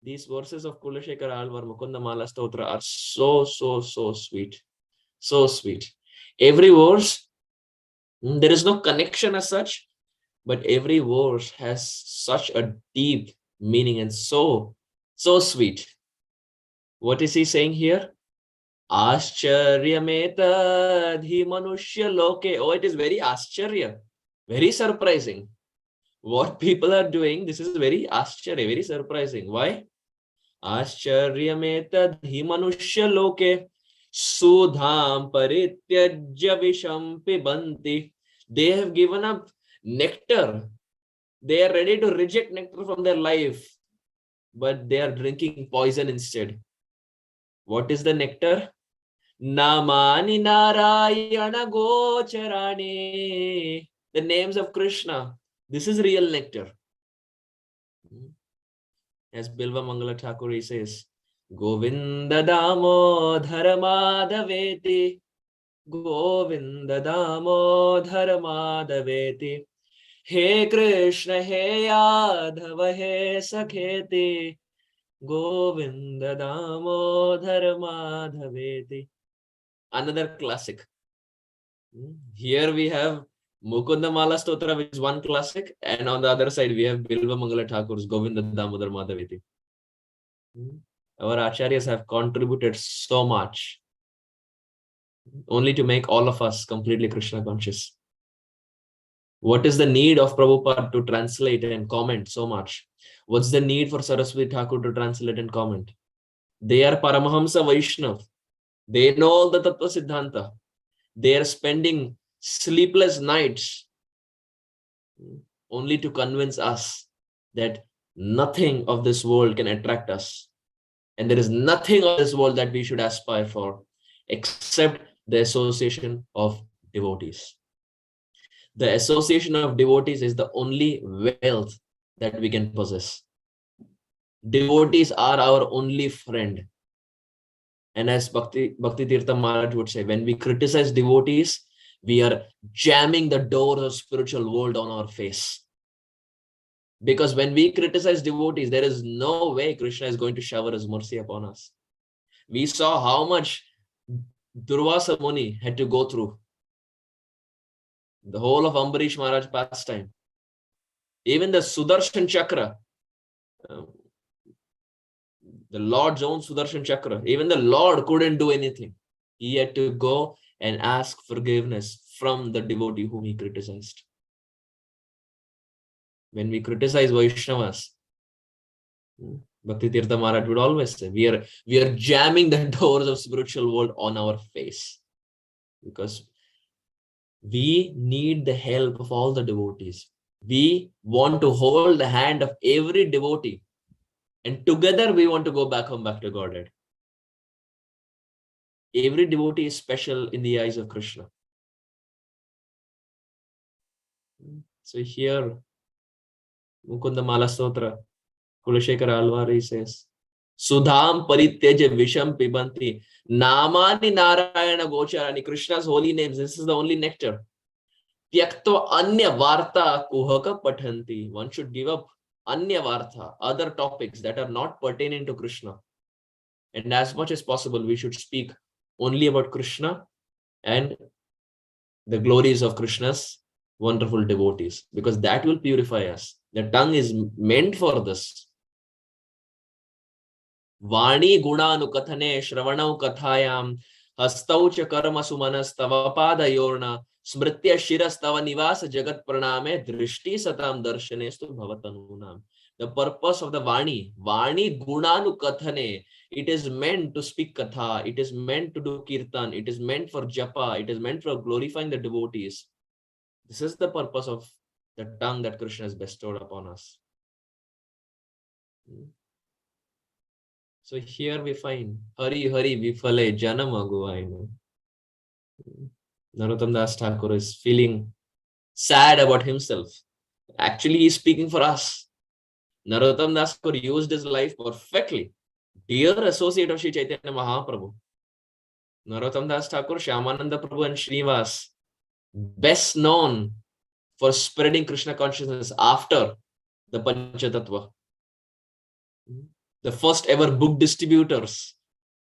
These verses of Kulashekar Alvar Mukundamala Stotra are so sweet. So sweet. Every verse, there is no connection as such, but every verse has such a deep meaning and so sweet. What is he saying here? Ascharyametadhi manushya loke. Oh, it is very ascharya, very surprising. What people are doing, this is very ascharya, very surprising. Why? Ascharyametadhi manushya loke sudham parityajya visham pibanti. They have given up nectar. They are ready to reject nectar from their life, but they are drinking poison instead. What is the nectar? Namani Narayana Gocharani. The names of Krishna. This is real nectar. As Bilva Mangala Thakur says, Govinda Damodhara Madhaveti. Govinda Damodhara Madhaveti. He Krishna, He Yadhava, He Sakheti. Govinda Damodhara Madhaveti. Another classic. Here we have Mukunda Mala Stotra, which is one classic, and on the other side we have Bilva Mangala Thakur's Govinda Damodhara Madhaveti. Our acharyas have contributed so much, only to make all of us completely Krishna conscious. What is the need of Prabhupada to translate and comment so much? What's the need for Saraswati Thakur to translate and comment? They are Paramahamsa Vaishnav. They know all the Tattva Siddhanta. They are spending sleepless nights only to convince us that nothing of this world can attract us. And there is nothing of this world that we should aspire for except the association of devotees. The association of devotees is the only wealth that we can possess. Devotees are our only friend. And as Bhakti Tirtha Maharaj would say, when we criticize devotees, we are jamming the doors of spiritual world on our face. Because when we criticize devotees, there is no way Krishna is going to shower his mercy upon us. We saw how much Durvasa Muni had to go through. The whole of Ambarish Maharaj pastime. Even the Sudarshan Chakra, the Lord's own Sudarshan Chakra, even the Lord couldn't do anything. He had to go and ask forgiveness from the devotee whom he criticized. When we criticize Vaishnavas, Bhakti Tirtha Maharaj would always say, we are jamming the doors of spiritual world on our face. Because we need the help of all the devotees. We want to hold the hand of every devotee. And together we want to go back home, back to Godhead. Every devotee is special in the eyes of Krishna. So here, Mukunda Mala Stotra, Kulashekar Alvari says, Sudham Parityaja Visham Pibanti Namani Narayana Gocharani. Krishna's holy names. This is the only nectar. Tyaktva Anya Varta Kuhaka Pathanti. One should give up Anya Varta, other topics that are not pertaining to Krishna. And as much as possible, we should speak only about Krishna and the glories of Krishna's wonderful devotees, because that will purify us. The tongue is meant for this. Vani Gunanu Kathane Shravanau Kathayam Hastaucha Karma Sumanas Tavapada Yorna Smritya Shiras Tava Nivasa Jagat Praname Drishti Satam Darshanestu Bhavatanunam. The purpose of the Vani Gunanu Kathane, it is meant to speak Katha, it is meant to do Kirtan, it is meant for Japa, it is meant for glorifying the devotees. This is the purpose of the tongue that Krishna has bestowed upon us. So here we find Hari Hari Vifale Janamaguvainu. Narottam Das Thakur is feeling sad about himself. Actually, he is speaking for us. Narottam Das Thakur used his life perfectly. Dear associate of Sri Chaitanya Mahaprabhu, Narottam Das Thakur, Shyamananda Prabhu and Srinivas, best known for spreading Krishna consciousness after the Panchatattva. The first ever book distributors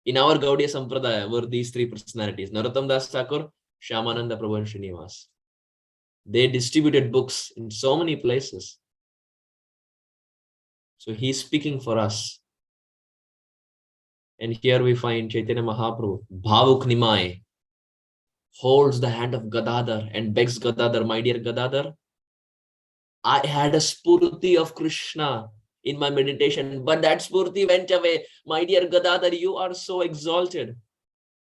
in our Gaudiya Sampradaya were these three personalities, Narottam Das Thakur, Shyamananda Prabhu and Srinivas. They distributed books in so many places. So he's speaking for us. And here we find Chaitanya Mahaprabhu, Bhavuk Nimai, holds the hand of Gadadhar and begs Gadadhar, my dear Gadadhar, I had a spurti of Krishna in my meditation, but that spurti went away. My dear Gadadhar, you are so exalted.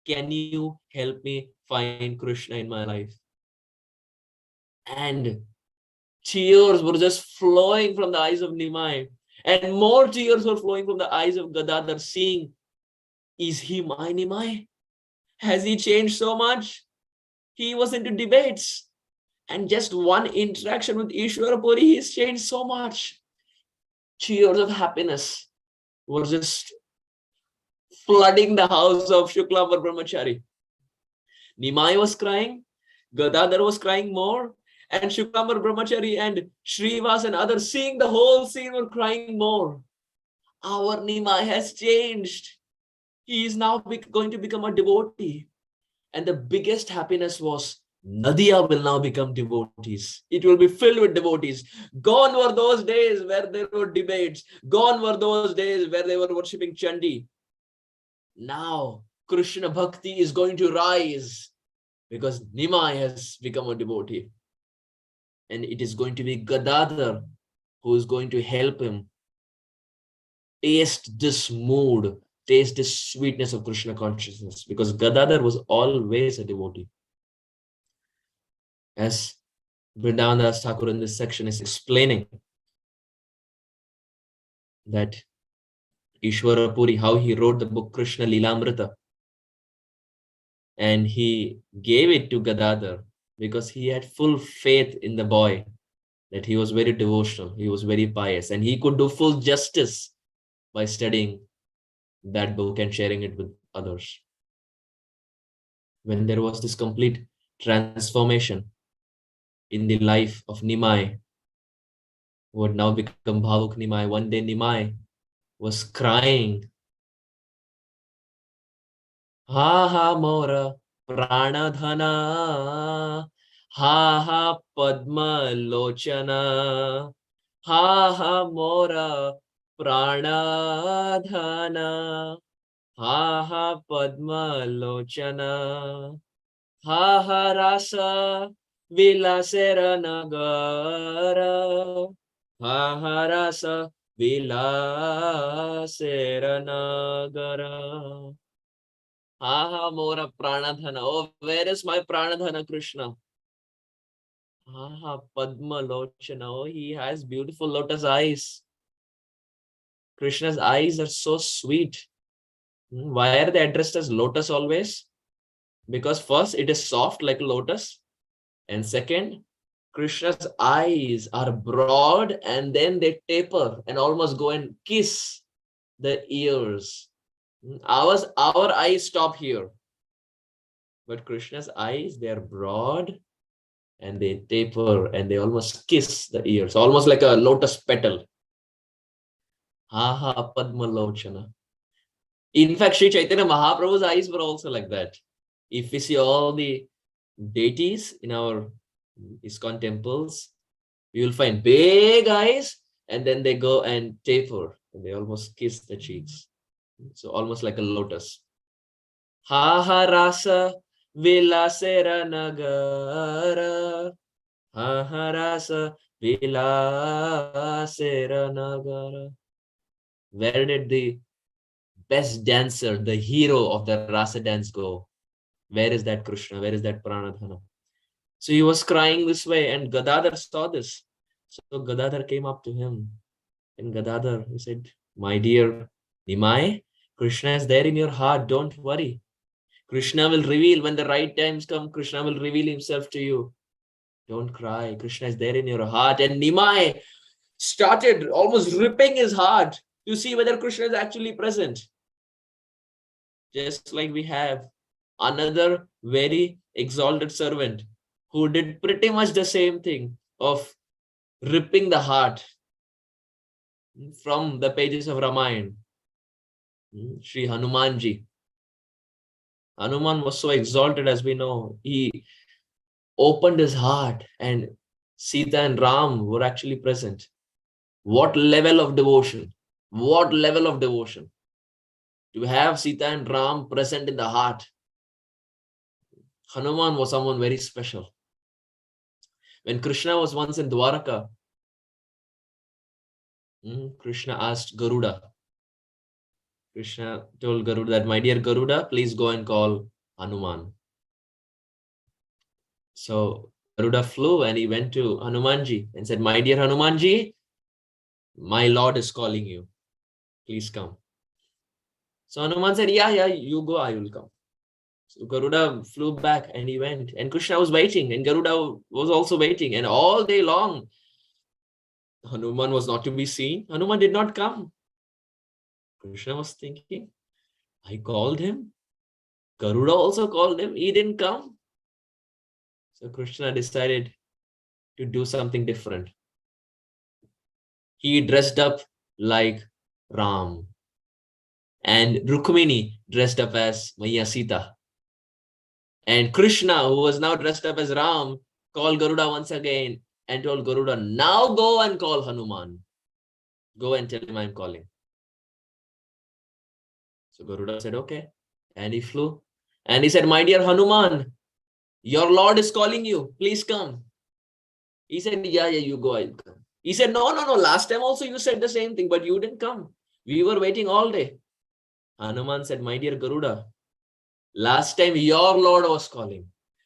Can you help me find Krishna in my life? And tears were just flowing from the eyes of Nimai. And more tears were flowing from the eyes of Gadadhar, seeing, is he my Nimai? Has he changed so much? He was into debates. And just one interaction with Ishwara Puri, he's changed so much. Tears of happiness were just flooding the house of Shuklambar Brahmachari. Nimai was crying, Gadadhar was crying more, and Shuklambar Brahmachari and Shrivas and others, seeing the whole scene, were crying more. Our Nimai has changed. He is now going to become a devotee. And the biggest happiness was Nadia will now become devotees. It will be filled with devotees. Gone were those days where there were debates. Gone were those days where they were worshipping Chandi. Now Krishna Bhakti is going to rise because Nimai has become a devotee. And it is going to be Gadadhar who is going to help him taste this mood, taste this sweetness of Krishna consciousness, because Gadadhar was always a devotee. As Vrindavan Das Thakur in this section is explaining that Ishwara Puri, how he wrote the book Krishna Lilamrita, and he gave it to Gadadhar because he had full faith in the boy, that he was very devotional, he was very pious, and he could do full justice by studying that book and sharing it with others. When there was this complete transformation in the life of Nimai, who had now become Bhavuk Nimai, one day Nimai was crying, Ha ha mora pranadhana, ha ha padma lochana, ha ha mora pranadhana, ha ha padma lochana, ha ha rasa vilasera nagara, ha ha rasa vilasera nagara. Ha mora pranadhana. Oh, where is my pranadhana, Krishna? Ha Padma Lochana. Oh, he has beautiful lotus eyes. Krishna's eyes are so sweet. Why are they addressed as lotus always? Because first, it is soft like a lotus. And second, Krishna's eyes are broad and then they taper and almost go and kiss the ears. Our eyes stop here. But Krishna's eyes, they are broad and they taper and they almost kiss the ears, almost like a lotus petal. Ha ha Padma Lochana. In fact, Sri Chaitanya Mahaprabhu's eyes were also like that. If we see all the deities in our ISKCON temples, you will find big eyes and then they go and taper and they almost kiss the cheeks. So almost like a lotus. Ha ha rasa vilasera nagara. Ha ha rasa vilasera nagara. Where did the best dancer, the hero of the rasa dance go? Where is that Krishna? Where is that Pranadhana? So he was crying this way, and Gadadhar saw this. So Gadadhar came up to him, and Gadadhar, he said, my dear Nimai, Krishna is there in your heart. Don't worry. Krishna will reveal when the right times come. Krishna will reveal himself to you. Don't cry. Krishna is there in your heart. And Nimai started almost ripping his heart to see whether Krishna is actually present. Just like we have another very exalted servant who did pretty much the same thing of ripping the heart from the pages of Ramayana. Sri Hanumanji. Hanuman was so exalted, as we know. He opened his heart, and Sita and Ram were actually present. What level of devotion? What level of devotion? To have Sita and Ram present in the heart. Hanuman was someone very special. When Krishna was once in Dwaraka, Krishna asked Garuda. Krishna told Garuda that, my dear Garuda, please go and call Hanuman. So Garuda flew and he went to Hanumanji and said, my dear Hanumanji, my Lord is calling you. Please come. So Hanuman said, yeah, you go, I will come. So Garuda flew back and he went. And Krishna was waiting and Garuda was also waiting. And all day long, Hanuman was not to be seen. Hanuman did not come. Krishna was thinking, I called him. Garuda also called him. He didn't come. So Krishna decided to do something different. He dressed up like Ram. And Rukmini dressed up as Maya Sita. And Krishna, who was now dressed up as Ram, called Garuda once again and told Garuda, now go and call Hanuman. Go and tell him I'm calling. So Garuda said, okay. And he flew. And he said, my dear Hanuman, your Lord is calling you. Please come. He said, yeah, you go, I'll come. He said, no. Last time also you said the same thing, but you didn't come. We were waiting all day. Hanuman said, my dear Garuda, last time your Lord was calling.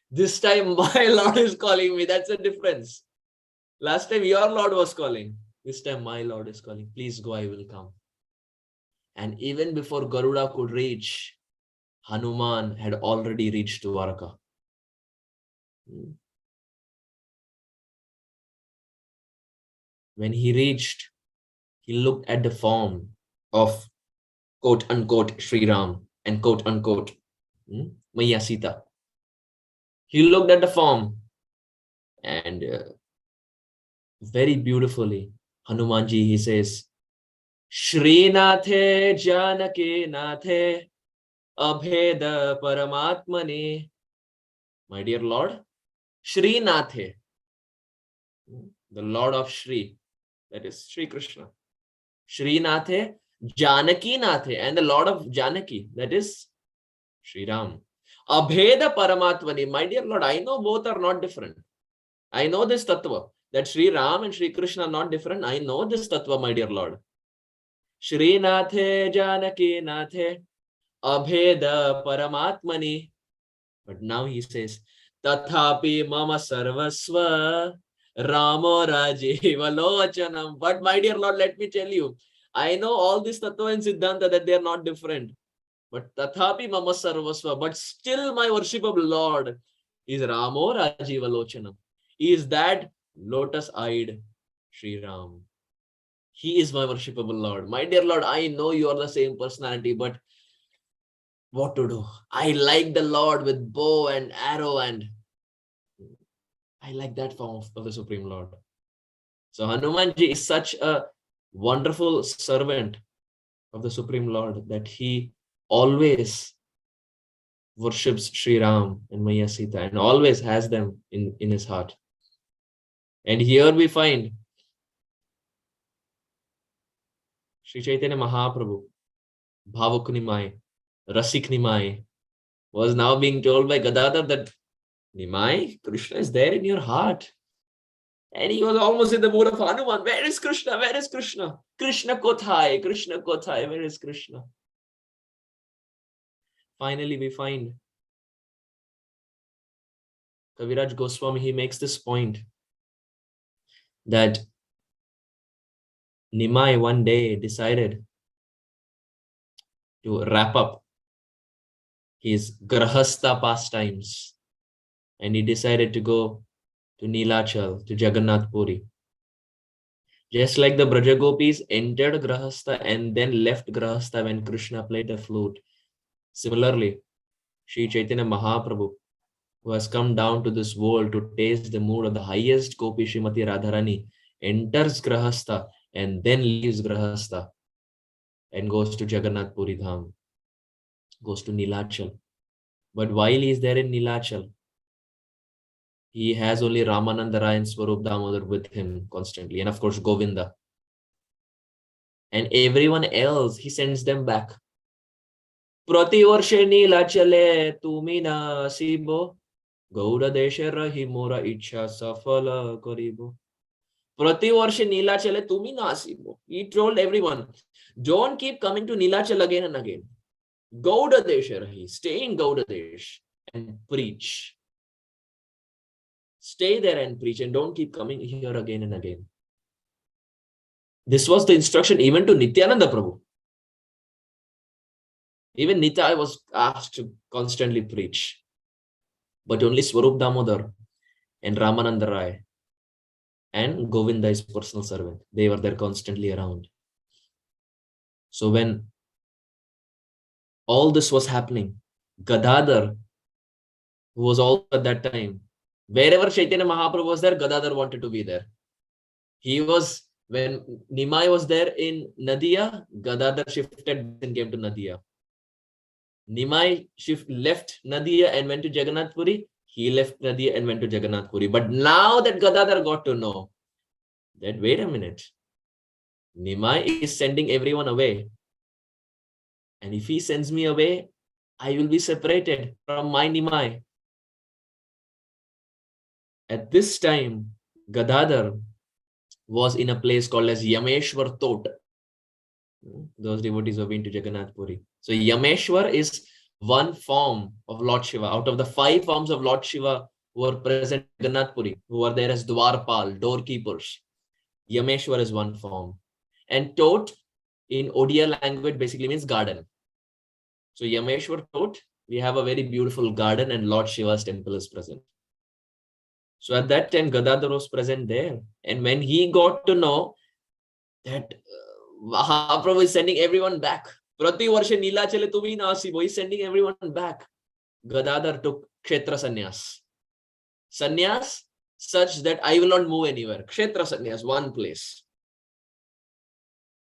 This time my Lord is calling me. That's the difference. Last time your Lord was calling. This time my Lord is calling. Please go, I will come. And even before Garuda could reach, Hanuman had already reached Dwaraka. When he reached, he looked at the form of quote unquote Sri Ram and quote unquote Maya Sita. He looked at the form and very beautifully, Hanumanji, he says, Srinathe Janake Nathe Abheda Paramatmane. My dear Lord, Srinathe, the Lord of Shri, that is Sri Krishna. Srinathe Janaki Nathe, and the Lord of Janaki, that is Sri Ram. Abheda Paramatmane. My dear Lord, I know both are not different. I know this tattva, that Sri Ram and Sri Krishna are not different. I know this tattva, my dear Lord. Srinathe Janaki Nathe Abheda Paramatmani. But now he says, Tathapi Mama Sarvasva Ramo Rajiva Lochanam. But my dear Lord, let me tell you, I know all this tattva and siddhanta that they are not different. But Tathapi Mama Sarvasva. But still my worshipable Lord is Ramo Rajiva Lochanam. He is that lotus-eyed Sri Ram. He is my worshipable Lord. My dear Lord, I know you are the same personality, but what to do? I like the Lord with bow and arrow, and I like that form of the Supreme Lord. So Hanumanji is such a wonderful servant of the Supreme Lord that he always worships Sri Ram and Maya Sita and always has them in his heart. And here we find Sri Chaitanya Mahaprabhu, Bhavuk Nimai, Rasik Nimai, was now being told by Gadadhar that Nimai, Krishna is there in your heart. And he was almost in the mood of Hanuman. Where is Krishna? Where is Krishna? Krishna Kothai, Krishna Kothai, where is Krishna? Finally, we find Kaviraj Goswami, he makes this point that Nimai one day decided to wrap up his Grahastha pastimes, and he decided to go to Nilachal, to Jagannath Puri. Just like the Brajagopis entered Grahastha and then left Grahastha when Krishna played the flute, similarly, Sri Chaitanya Mahaprabhu, who has come down to this world to taste the mood of the highest Gopi Srimati Radharani, enters Grahastha and then leaves Grahastha and goes to Jagannath Puri Dham, goes to Nilachal. But while he is there in Nilachal, he has only Ramananda Rai and Swarup Damodar with him constantly, and of course Govinda. And everyone else, he sends them back. Prati varshe Nilachale tumi na asibo, Gauda deshe rahi mora ichha safala karibo. Prati varshe Nilachale tumi na asibo. He told everyone, don't keep coming to Nilachal again and again. Gauda deshe rahi, stay in Gauda desh and preach. Stay there and preach and don't keep coming here again and again. This was the instruction even to Nityananda Prabhu. Even Nitai was asked to constantly preach. But only Swarup Damodar and Ramananda Rai and Govinda, his personal servant, they were there constantly around. So when all this was happening, Gadadhar, who was also at that time, wherever Chaitanya Mahaprabhu was there, Gadadhar wanted to be there. He was, when Nimai was there in Nadia, Gadadhar shifted and came to Nadia. Nimai left Nadia and went to Jagannath Puri. He left Nadia and went to Jagannath Puri. But now that Gadadhar got to know that, wait a minute, Nimai is sending everyone away. And if he sends me away, I will be separated from my Nimai. At this time, Gadadhar was in a place called as Yameshwar Tot. Those devotees who have been to Jagannath Puri. So Yameshwar is one form of Lord Shiva. Out of the 5 forms of Lord Shiva who are present in Jagannath Puri, who are there as Dwarpal, doorkeepers, Yameshwar is one form. And Tot in Odia language basically means garden. So Yameshwar Tot, we have a very beautiful garden and Lord Shiva's temple is present. So at that time, Gadadhar was present there. And when he got to know that Mahaprabhu is sending everyone back, Prati Varshe Nilachale tumi na asibo, he's sending everyone back, Gadadhar took Kshetra Sannyas. Sannyas such that I will not move anywhere. Kshetra Sannyas, one place.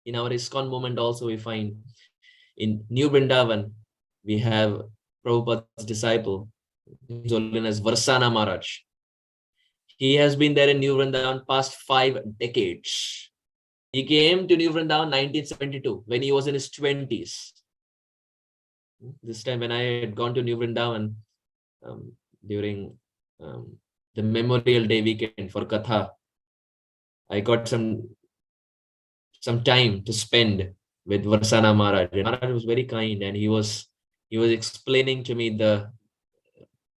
In our ISKCON movement also we find in New Vrindavan, we have Prabhupada's disciple, his holiness Varsana Maharaj. He has been there in New Vrindavan past 5 decades. He came to New Vrindavan 1972 when he was in his 20s. This time when I had gone to New Vrindavan during the Memorial Day weekend for Katha, I got some time to spend with Varsana Maharaj. And Maharaj was very kind and he was explaining to me the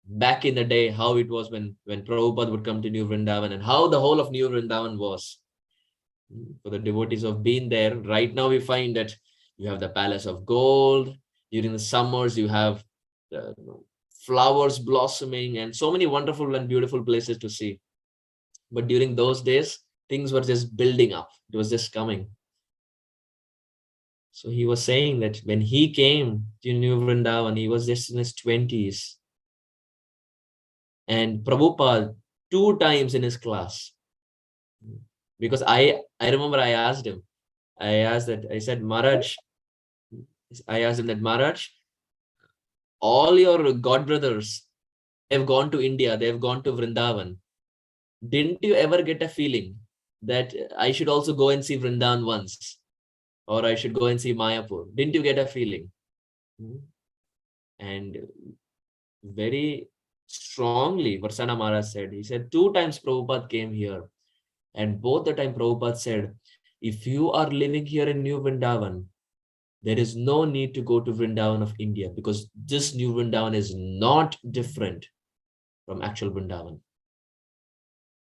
back in the day how it was when Prabhupada would come to New Vrindavan and how the whole of New Vrindavan was. For the devotees who have been there, right now we find that you have the Palace of Gold. During the summers, you have flowers blossoming and so many wonderful and beautiful places to see. But during those days, things were just building up. It was just coming. So he was saying that when he came to New Vrindavan, he was just in his 20s. And Prabhupada 2 times in his class. Because I remember I asked him, I said, Maharaj, I asked him that, Maharaj, all your god brothers have gone to India, they have gone to Vrindavan. Didn't you ever get a feeling that I should also go and see Vrindavan once? Or I should go and see Mayapur? Didn't you get a feeling? And very strongly, Varsana Maharaj said, he said, 2 times Prabhupada came here. And both the time Prabhupada said, if you are living here in New Vrindavan, there is no need to go to Vrindavan of India because this New Vrindavan is not different from actual Vrindavan.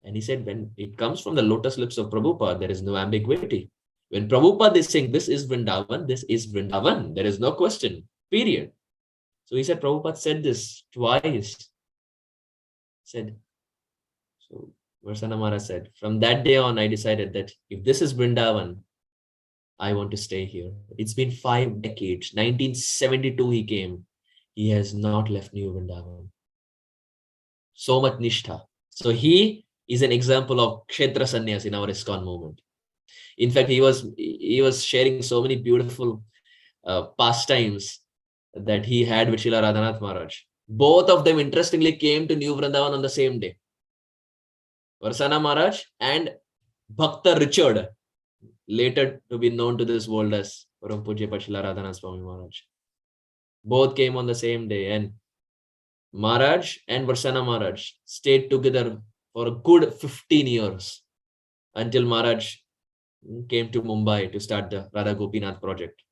And he said, when it comes from the lotus lips of Prabhupada, there is no ambiguity. When Prabhupada is saying, this is Vrindavan, there is no question, period. So he said, Prabhupada said this twice. Said, so Varsana Maharaj said, from that day on, I decided that if this is Vrindavan, I want to stay here. It's been 5 decades. 1972 he came. He has not left New Vrindavan. So much nishtha. So he is an example of Kshetra Sannyas in our ISKCON movement. In fact, he was sharing so many beautiful pastimes that he had with Srila Radhanath Maharaj. Both of them, interestingly, came to New Vrindavan on the same day. Varsana Maharaj and Bhakta Richard, later to be known to this world as Param Pujya Srila Radhanath Swami Maharaj. Both came on the same day, and Maharaj and Varsana Maharaj stayed together for a good 15 years until Maharaj came to Mumbai to start the Radha Gopinath project.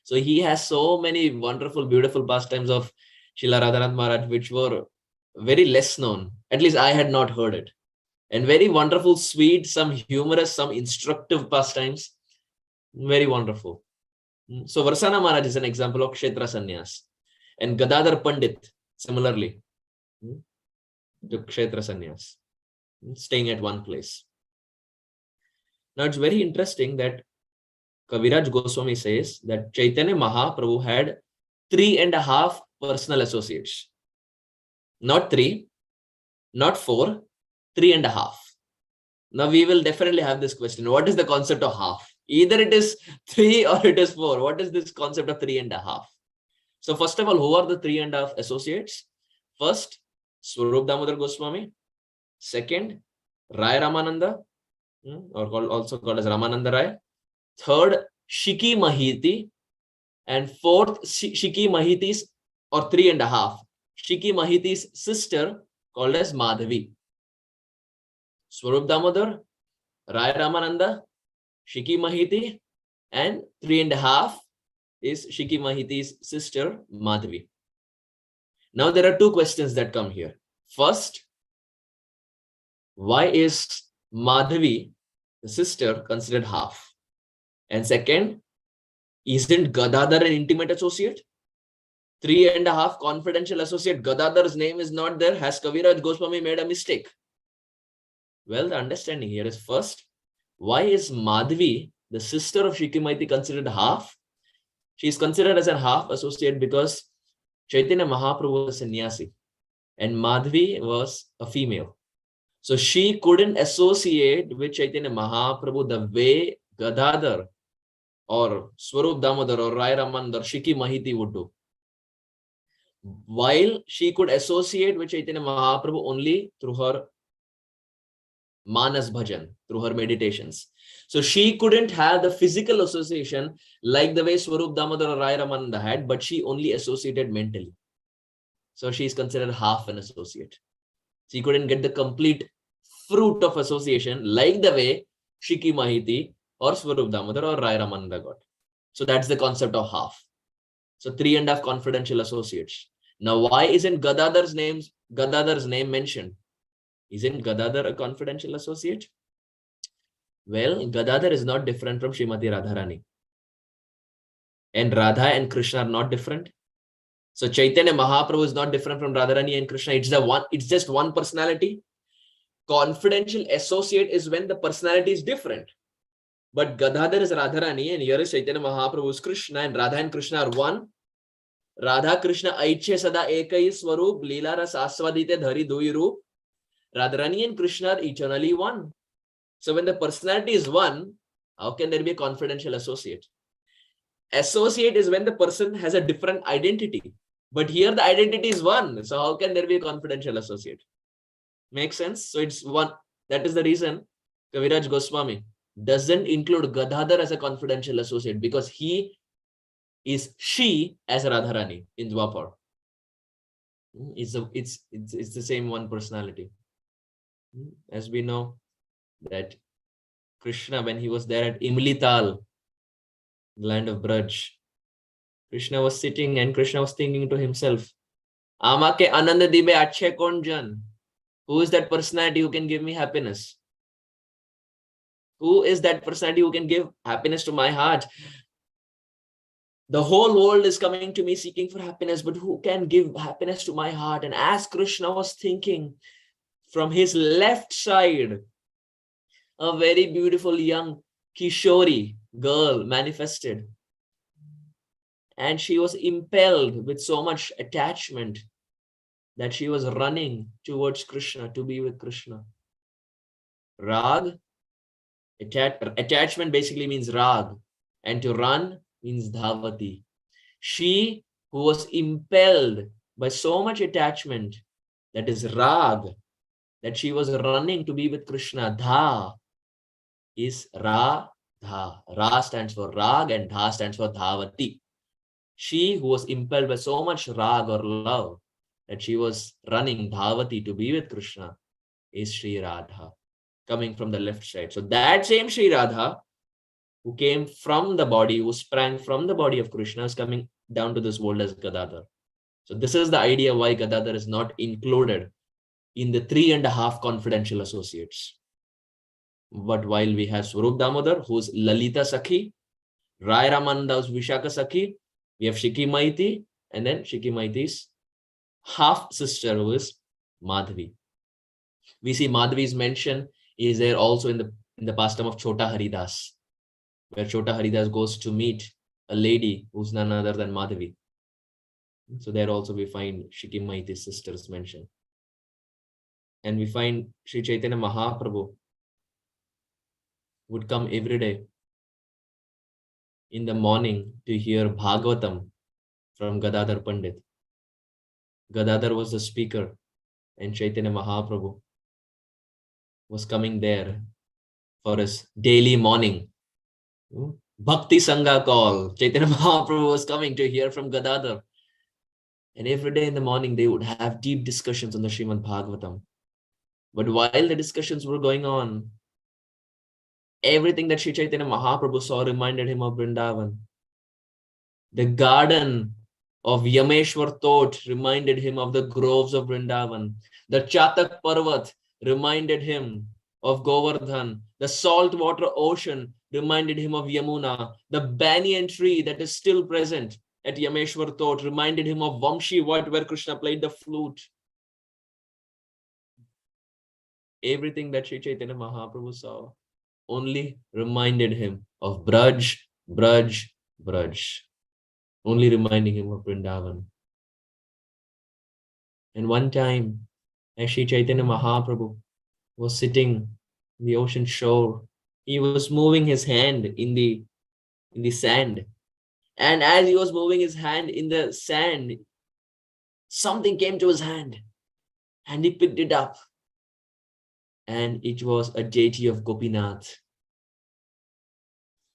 So he has so many wonderful, beautiful pastimes of Srila Radhanath Maharaj, which were very less known. At least I had not heard it. And very wonderful, sweet, some humorous, some instructive pastimes. Very wonderful. So Varsana Maharaj is an example of Kshetra Sannyas. And Gadadhar Pandit, similarly, to Kshetra Sannyas, staying at one place. Now it's very interesting that Kaviraj Goswami says that Chaitanya Mahaprabhu had 3.5 personal associates. Not 3, not 4, 3.5. Now we will definitely have this question. What is the concept of half? Either it is 3 or it is 4. What is this concept of 3.5? So first of all, who are the 3.5 associates? First, Swarup Damodar Goswami. Second, Rai Ramananda, or also called as Ramananda Rai. Third, Shiki Mahiti. And fourth, Shiki Mahiti's, or 3.5, Shiki Mahiti's sister called as Madhavi. Swarup Damodar, Rai Ramananda, Shiki Mahiti, and 3.5 is Shiki Mahiti's sister Madhavi. Now there are 2 questions that come here. First, why is Madhavi, the sister, considered half? And second, isn't Gadadhar an intimate associate? 3.5 confidential associate. Gadadhar's name is not there. Has Kaviraj Goswami made a mistake? Well, the understanding here is first, why is Madhavi, the sister of Shiki Mahiti, considered half? She is considered as a half associate because Chaitanya Mahaprabhu was a sannyasi and Madhavi was a female. So she couldn't associate with Chaitanya Mahaprabhu the way Gadadhar or Swarup Damodar or Rai Raman or Shiki Mahiti would do. While she could associate with Chaitanya Mahaprabhu only through her Manas Bhajan, through her meditations. So she couldn't have the physical association like the way Swarup Damodar or Rai Ramananda had, but she only associated mentally. So she is considered half an associate. She couldn't get the complete fruit of association like the way Shiki Mahiti or Swarup Damodar or Rai Ramananda got. So that's the concept of half. So 3.5 confidential associates. Now, why isn't Gadadhar's name mentioned? Isn't Gadadhar a confidential associate? Well, Gadadhar is not different from Srimati Radharani. And Radha and Krishna are not different. So Chaitanya Mahaprabhu is not different from Radharani and Krishna. It's just one personality. Confidential associate is when the personality is different. But Gadadhar is Radharani and here is Chaitanya Mahaprabhu is Krishna and Radha and Krishna are one. Radha Krishna Aiche Sada Ekai Swarup Leela Ras Aswadite Dhari Dui Roop. Radharani and Krishna are eternally one. So when the personality is one, how can there be a confidential associate? Associate is when the person has a different identity. But here the identity is one. So how can there be a confidential associate? Makes sense? So it's one. That is the reason Kaviraj Goswami doesn't include Gadadhar as a confidential associate because he is she as Radharani in Dwapar. It's the same one personality. As we know that Krishna, when he was there at Imlital, land of Braj, Krishna was sitting and Krishna was thinking to himself, Amake anand dibe achhe kon jan. Who is that personality who can give me happiness? Who is that personality who can give happiness to my heart? The whole world is coming to me seeking for happiness, but who can give happiness to my heart? And as Krishna was thinking, from his left side, a very beautiful young Kishori girl manifested. And she was impelled with so much attachment that she was running towards Krishna to be with Krishna. Rag, attachment basically means rag, and to run means dhavati. She who was impelled by so much attachment, that is rag, that she was running to be with Krishna. Dha is Radha. Ra stands for rag and Dha stands for dhavati. She who was impelled by so much rag or love that she was running dhavati to be with Krishna is Sri Radha, coming from the left side. So that same Sri Radha who came from the body, who sprang from the body of Krishna, is coming down to this world as Gadadhar. So this is the idea why Gadadhar is not included in the 3.5 confidential associates. But while we have Swarup Damodar, who's Lalita Sakhi, Rai Ramananda, who's Vishaka Sakhi, we have Shiki Maiti, and then Shiki Maiti's half sister, who is Madhavi. We see Madhavi's mention is there also in the pastime of Chota Haridas, where Chota Haridas goes to meet a lady who's none other than Madhavi. So there also we find Shiki Maiti's sisters mentioned. And we find Sri Chaitanya Mahaprabhu would come every day in the morning to hear Bhagavatam from Gadadhar Pandit. Gadadhar was the speaker and Chaitanya Mahaprabhu was coming there for his daily morning Bhakti Sangha call. Chaitanya Mahaprabhu was coming to hear from Gadadhar. And every day in the morning, they would have deep discussions on the Srimad Bhagavatam. But while the discussions were going on, everything that Sri Chaitanya Mahaprabhu saw reminded him of Vrindavan. The garden of Yameshwar Tot reminded him of the groves of Vrindavan. The Chatak Parvat reminded him of Govardhan. The saltwater ocean reminded him of Yamuna. The banyan tree that is still present at Yameshwar Tot reminded him of Vamshi Wat, where Krishna played the flute. Everything that Sri Chaitanya Mahaprabhu saw only reminded him of Braj, Braj, Braj. Only reminding him of Vrindavan. And one time, as Sri Chaitanya Mahaprabhu was sitting in the ocean shore, he was moving his hand in the sand. And as he was moving his hand in the sand, something came to his hand and he picked it up. And it was a deity of Gopinath.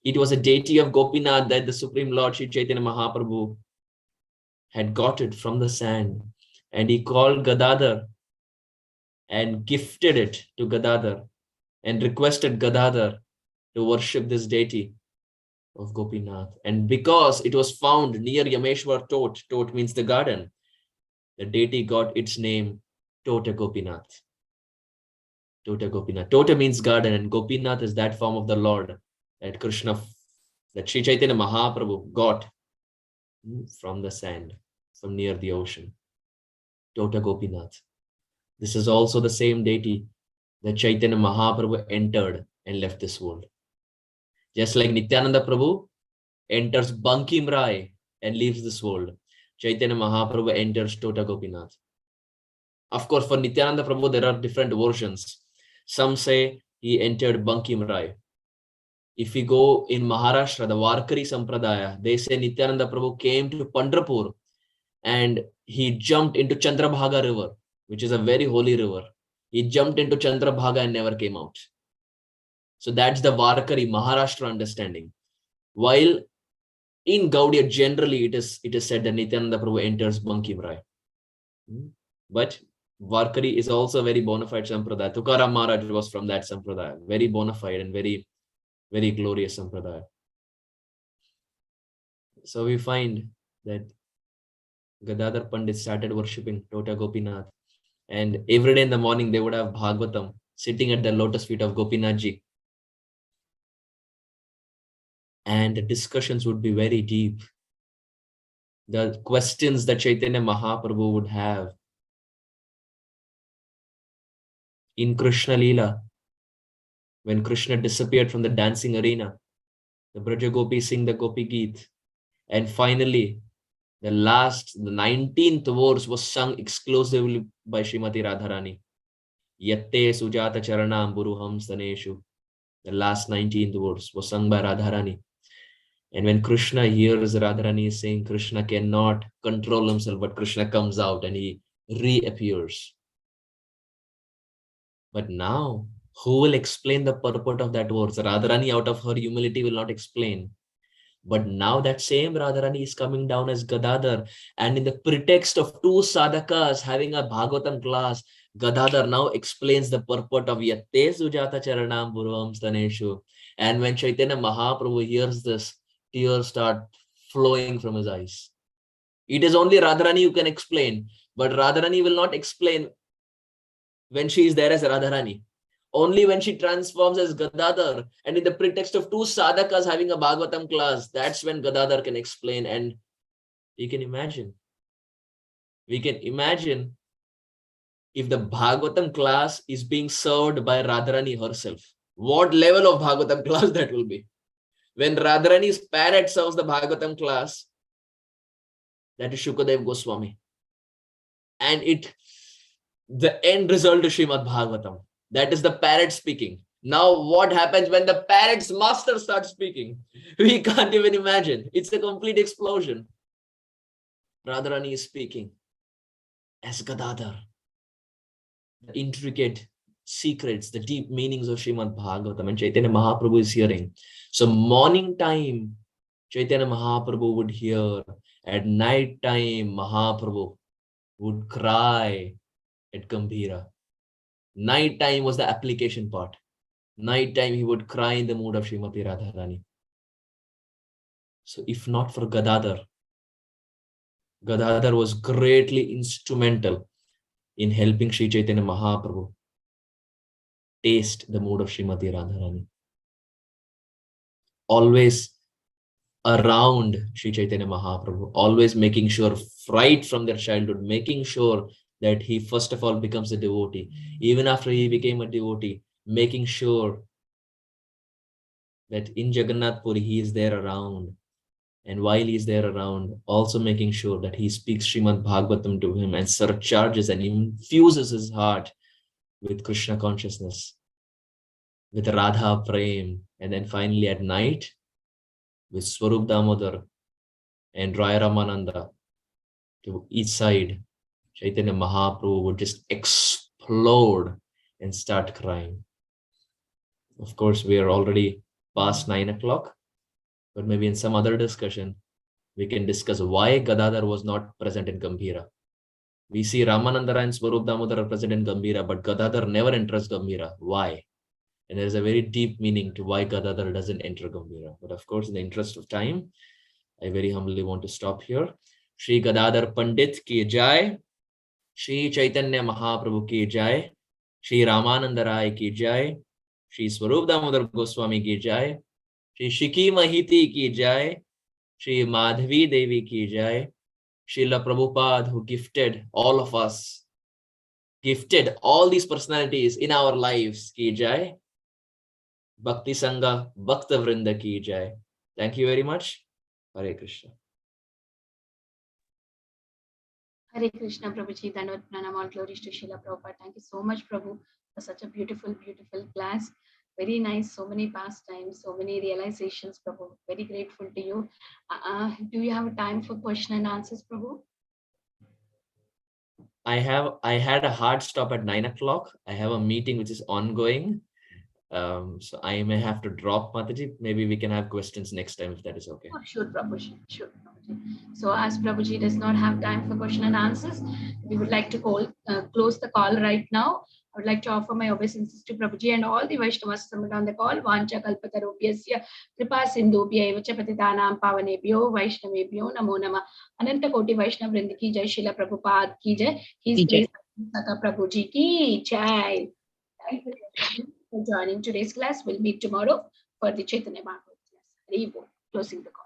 It was a deity of Gopinath that the Supreme Lord Sri Chaitanya Mahaprabhu had got it from the sand. And he called Gadadhar and gifted it to Gadadhar and requested Gadadhar to worship this deity of Gopinath. And because it was found near Yameshwar Tot, Tot means the garden, the deity got its name Tota Gopinath. Tota Gopinath. Tota means garden, and Gopinath is that form of the Lord that Krishna, that Sri Chaitanya Mahaprabhu got from the sand, from near the ocean. Tota Gopinath. This is also the same deity that Chaitanya Mahaprabhu entered and left this world. Just like Nityananda Prabhu enters Bankim Rai and leaves this world, Chaitanya Mahaprabhu enters Tota Gopinath. Of course, for Nityananda Prabhu, there are different versions. Some say he entered Bankim Rai. If we go in Maharashtra, the Warkari Sampradaya, they say Nityananda Prabhu came to Pandharpur and he jumped into Chandrabhaga river, which is a very holy river. He jumped into Chandrabhaga and never came out. So that's the Warkari Maharashtra understanding. While in Gaudiya, generally it is said that Nityananda Prabhu enters Bankim Rai. But Warkari is also a very bona fide sampradaya. Tukaram Maharaj was from that sampradaya. Very bona fide and very, very glorious sampradaya. So we find that Gadadhar Pandit started worshipping Tota Gopinath. And every day in the morning, they would have Bhagavatam sitting at the lotus feet of Gopinathji. And the discussions would be very deep. The questions that Chaitanya Mahaprabhu would have in Krishna Leela, when Krishna disappeared from the dancing arena, the Braja Gopis sing the Gopi Geet. And finally, the 19th verse was sung exclusively by Srimati Radharani. Yatte Sujata Charanam Buruham Staneshu. The last 19th verse was sung by Radharani. And when Krishna hears Radharani saying, Krishna cannot control himself, but Krishna comes out and he reappears. But now, who will explain the purport of that verse? Radharani, out of her humility, will not explain. But now that same Radharani is coming down as Gadadhar, and in the pretext of two sadhakas having a Bhagavatam class, Gadadhar now explains the purport of Yatte Sujata Charanam Buruvam Staneshu. And when Chaitanya Mahaprabhu hears this, tears start flowing from his eyes. It is only Radharani who can explain, but Radharani will not explain when she is there as Radharani. Only when she transforms as Gadadhar and in the pretext of two sadhakas having a Bhagavatam class, that's when Gadadhar can explain. And we can imagine if the Bhagavatam class is being served by Radharani herself, what level of Bhagavatam class that will be. When Radharani's parrot serves the Bhagavatam class, that is Shukadev Goswami. And the end result is Srimad Bhagavatam. That is the parrot speaking. Now what happens when the parrot's master starts speaking? We can't even imagine. It's a complete explosion. Radharani is speaking as Gadadhar. The intricate secrets, the deep meanings of Srimad Bhagavatam, and Chaitanya Mahaprabhu is hearing. So morning time, Chaitanya Mahaprabhu would hear. At night time, Mahaprabhu would cry at Gambhira. Night time was the application part. Night time he would cry in the mood of Srimati Radharani. So if not for Gadadhar, Gadadhar was greatly instrumental in helping Sri Chaitanya Mahaprabhu taste the mood of Srimati Radharani. Always around Sri Chaitanya Mahaprabhu, always making sure, right from their childhood, making sure that he first of all becomes a devotee. Even after he became a devotee, making sure that in Jagannath Puri he is there around. And while he is there around, also making sure that he speaks Srimad Bhagavatam to him and surcharges and infuses his heart with Krishna consciousness, with Radha Prem. And then finally at night, with Swarup Damodar and Raya Ramananda to each side, Chaitanya Mahaprabhu would just explode and start crying. Of course, we are already past 9 o'clock, but maybe in some other discussion, we can discuss why Gadadhar was not present in Gambhira. We see Ramananda and Swarup Damodar are present in Gambhira, but Gadadhar never enters Gambhira. Why? And there is a very deep meaning to why Gadadhar doesn't enter Gambhira. But of course, in the interest of time, I very humbly want to stop here. Shri Gadadhar Pandit ki jai, Shri Chaitanya Mahaprabhu ki jai, Shri Ramananda Rai ki jai, Shri Swarup Damodar Goswami ki jai, Shri Shiki Mahiti ki jai, Shri Madhavi Devi ki jai, Srila Prabhupada, who gifted all of us, gifted all these personalities in our lives ki jai, Bhakti Sangha, Bhakta Vrinda ki jai. Thank you very much. Hare Krishna. Hare Krishna, Prabhuji. Dandavat Pranam, all glories to Srila Prabhupada. Thank you so much, Prabhu, for such a beautiful, beautiful class. Very nice. So many pastimes, so many realizations, Prabhu. Very grateful to you. Do you have time for question and answers, Prabhu? I had a hard stop at 9 o'clock. I have a meeting which is ongoing. So I may have to drop, Mataji. Maybe we can have questions next time if that is okay. Oh, sure, Prabhuji. Sure, Prabhuji. So as Prabhuji does not have time for question and answers, we would like to close the call right now. I would like to offer my obeisances to Prabhuji and all the Vaishnavas assembled on the call. Vancha kalpatarubhyasya kripa sindhubhya eva cha patitanam pavanebhyo Vaishnavebhyo namo namah. Ananta Koti Vaishnav Vrind ki jai, Srila Prabhupada ki jai, His Ki jai. Grace Sakha Prabhuji ki jai. Thank you for joining today's class. We'll meet tomorrow for the Chaitanya Bhagavad class. Hari Bol. Closing the call.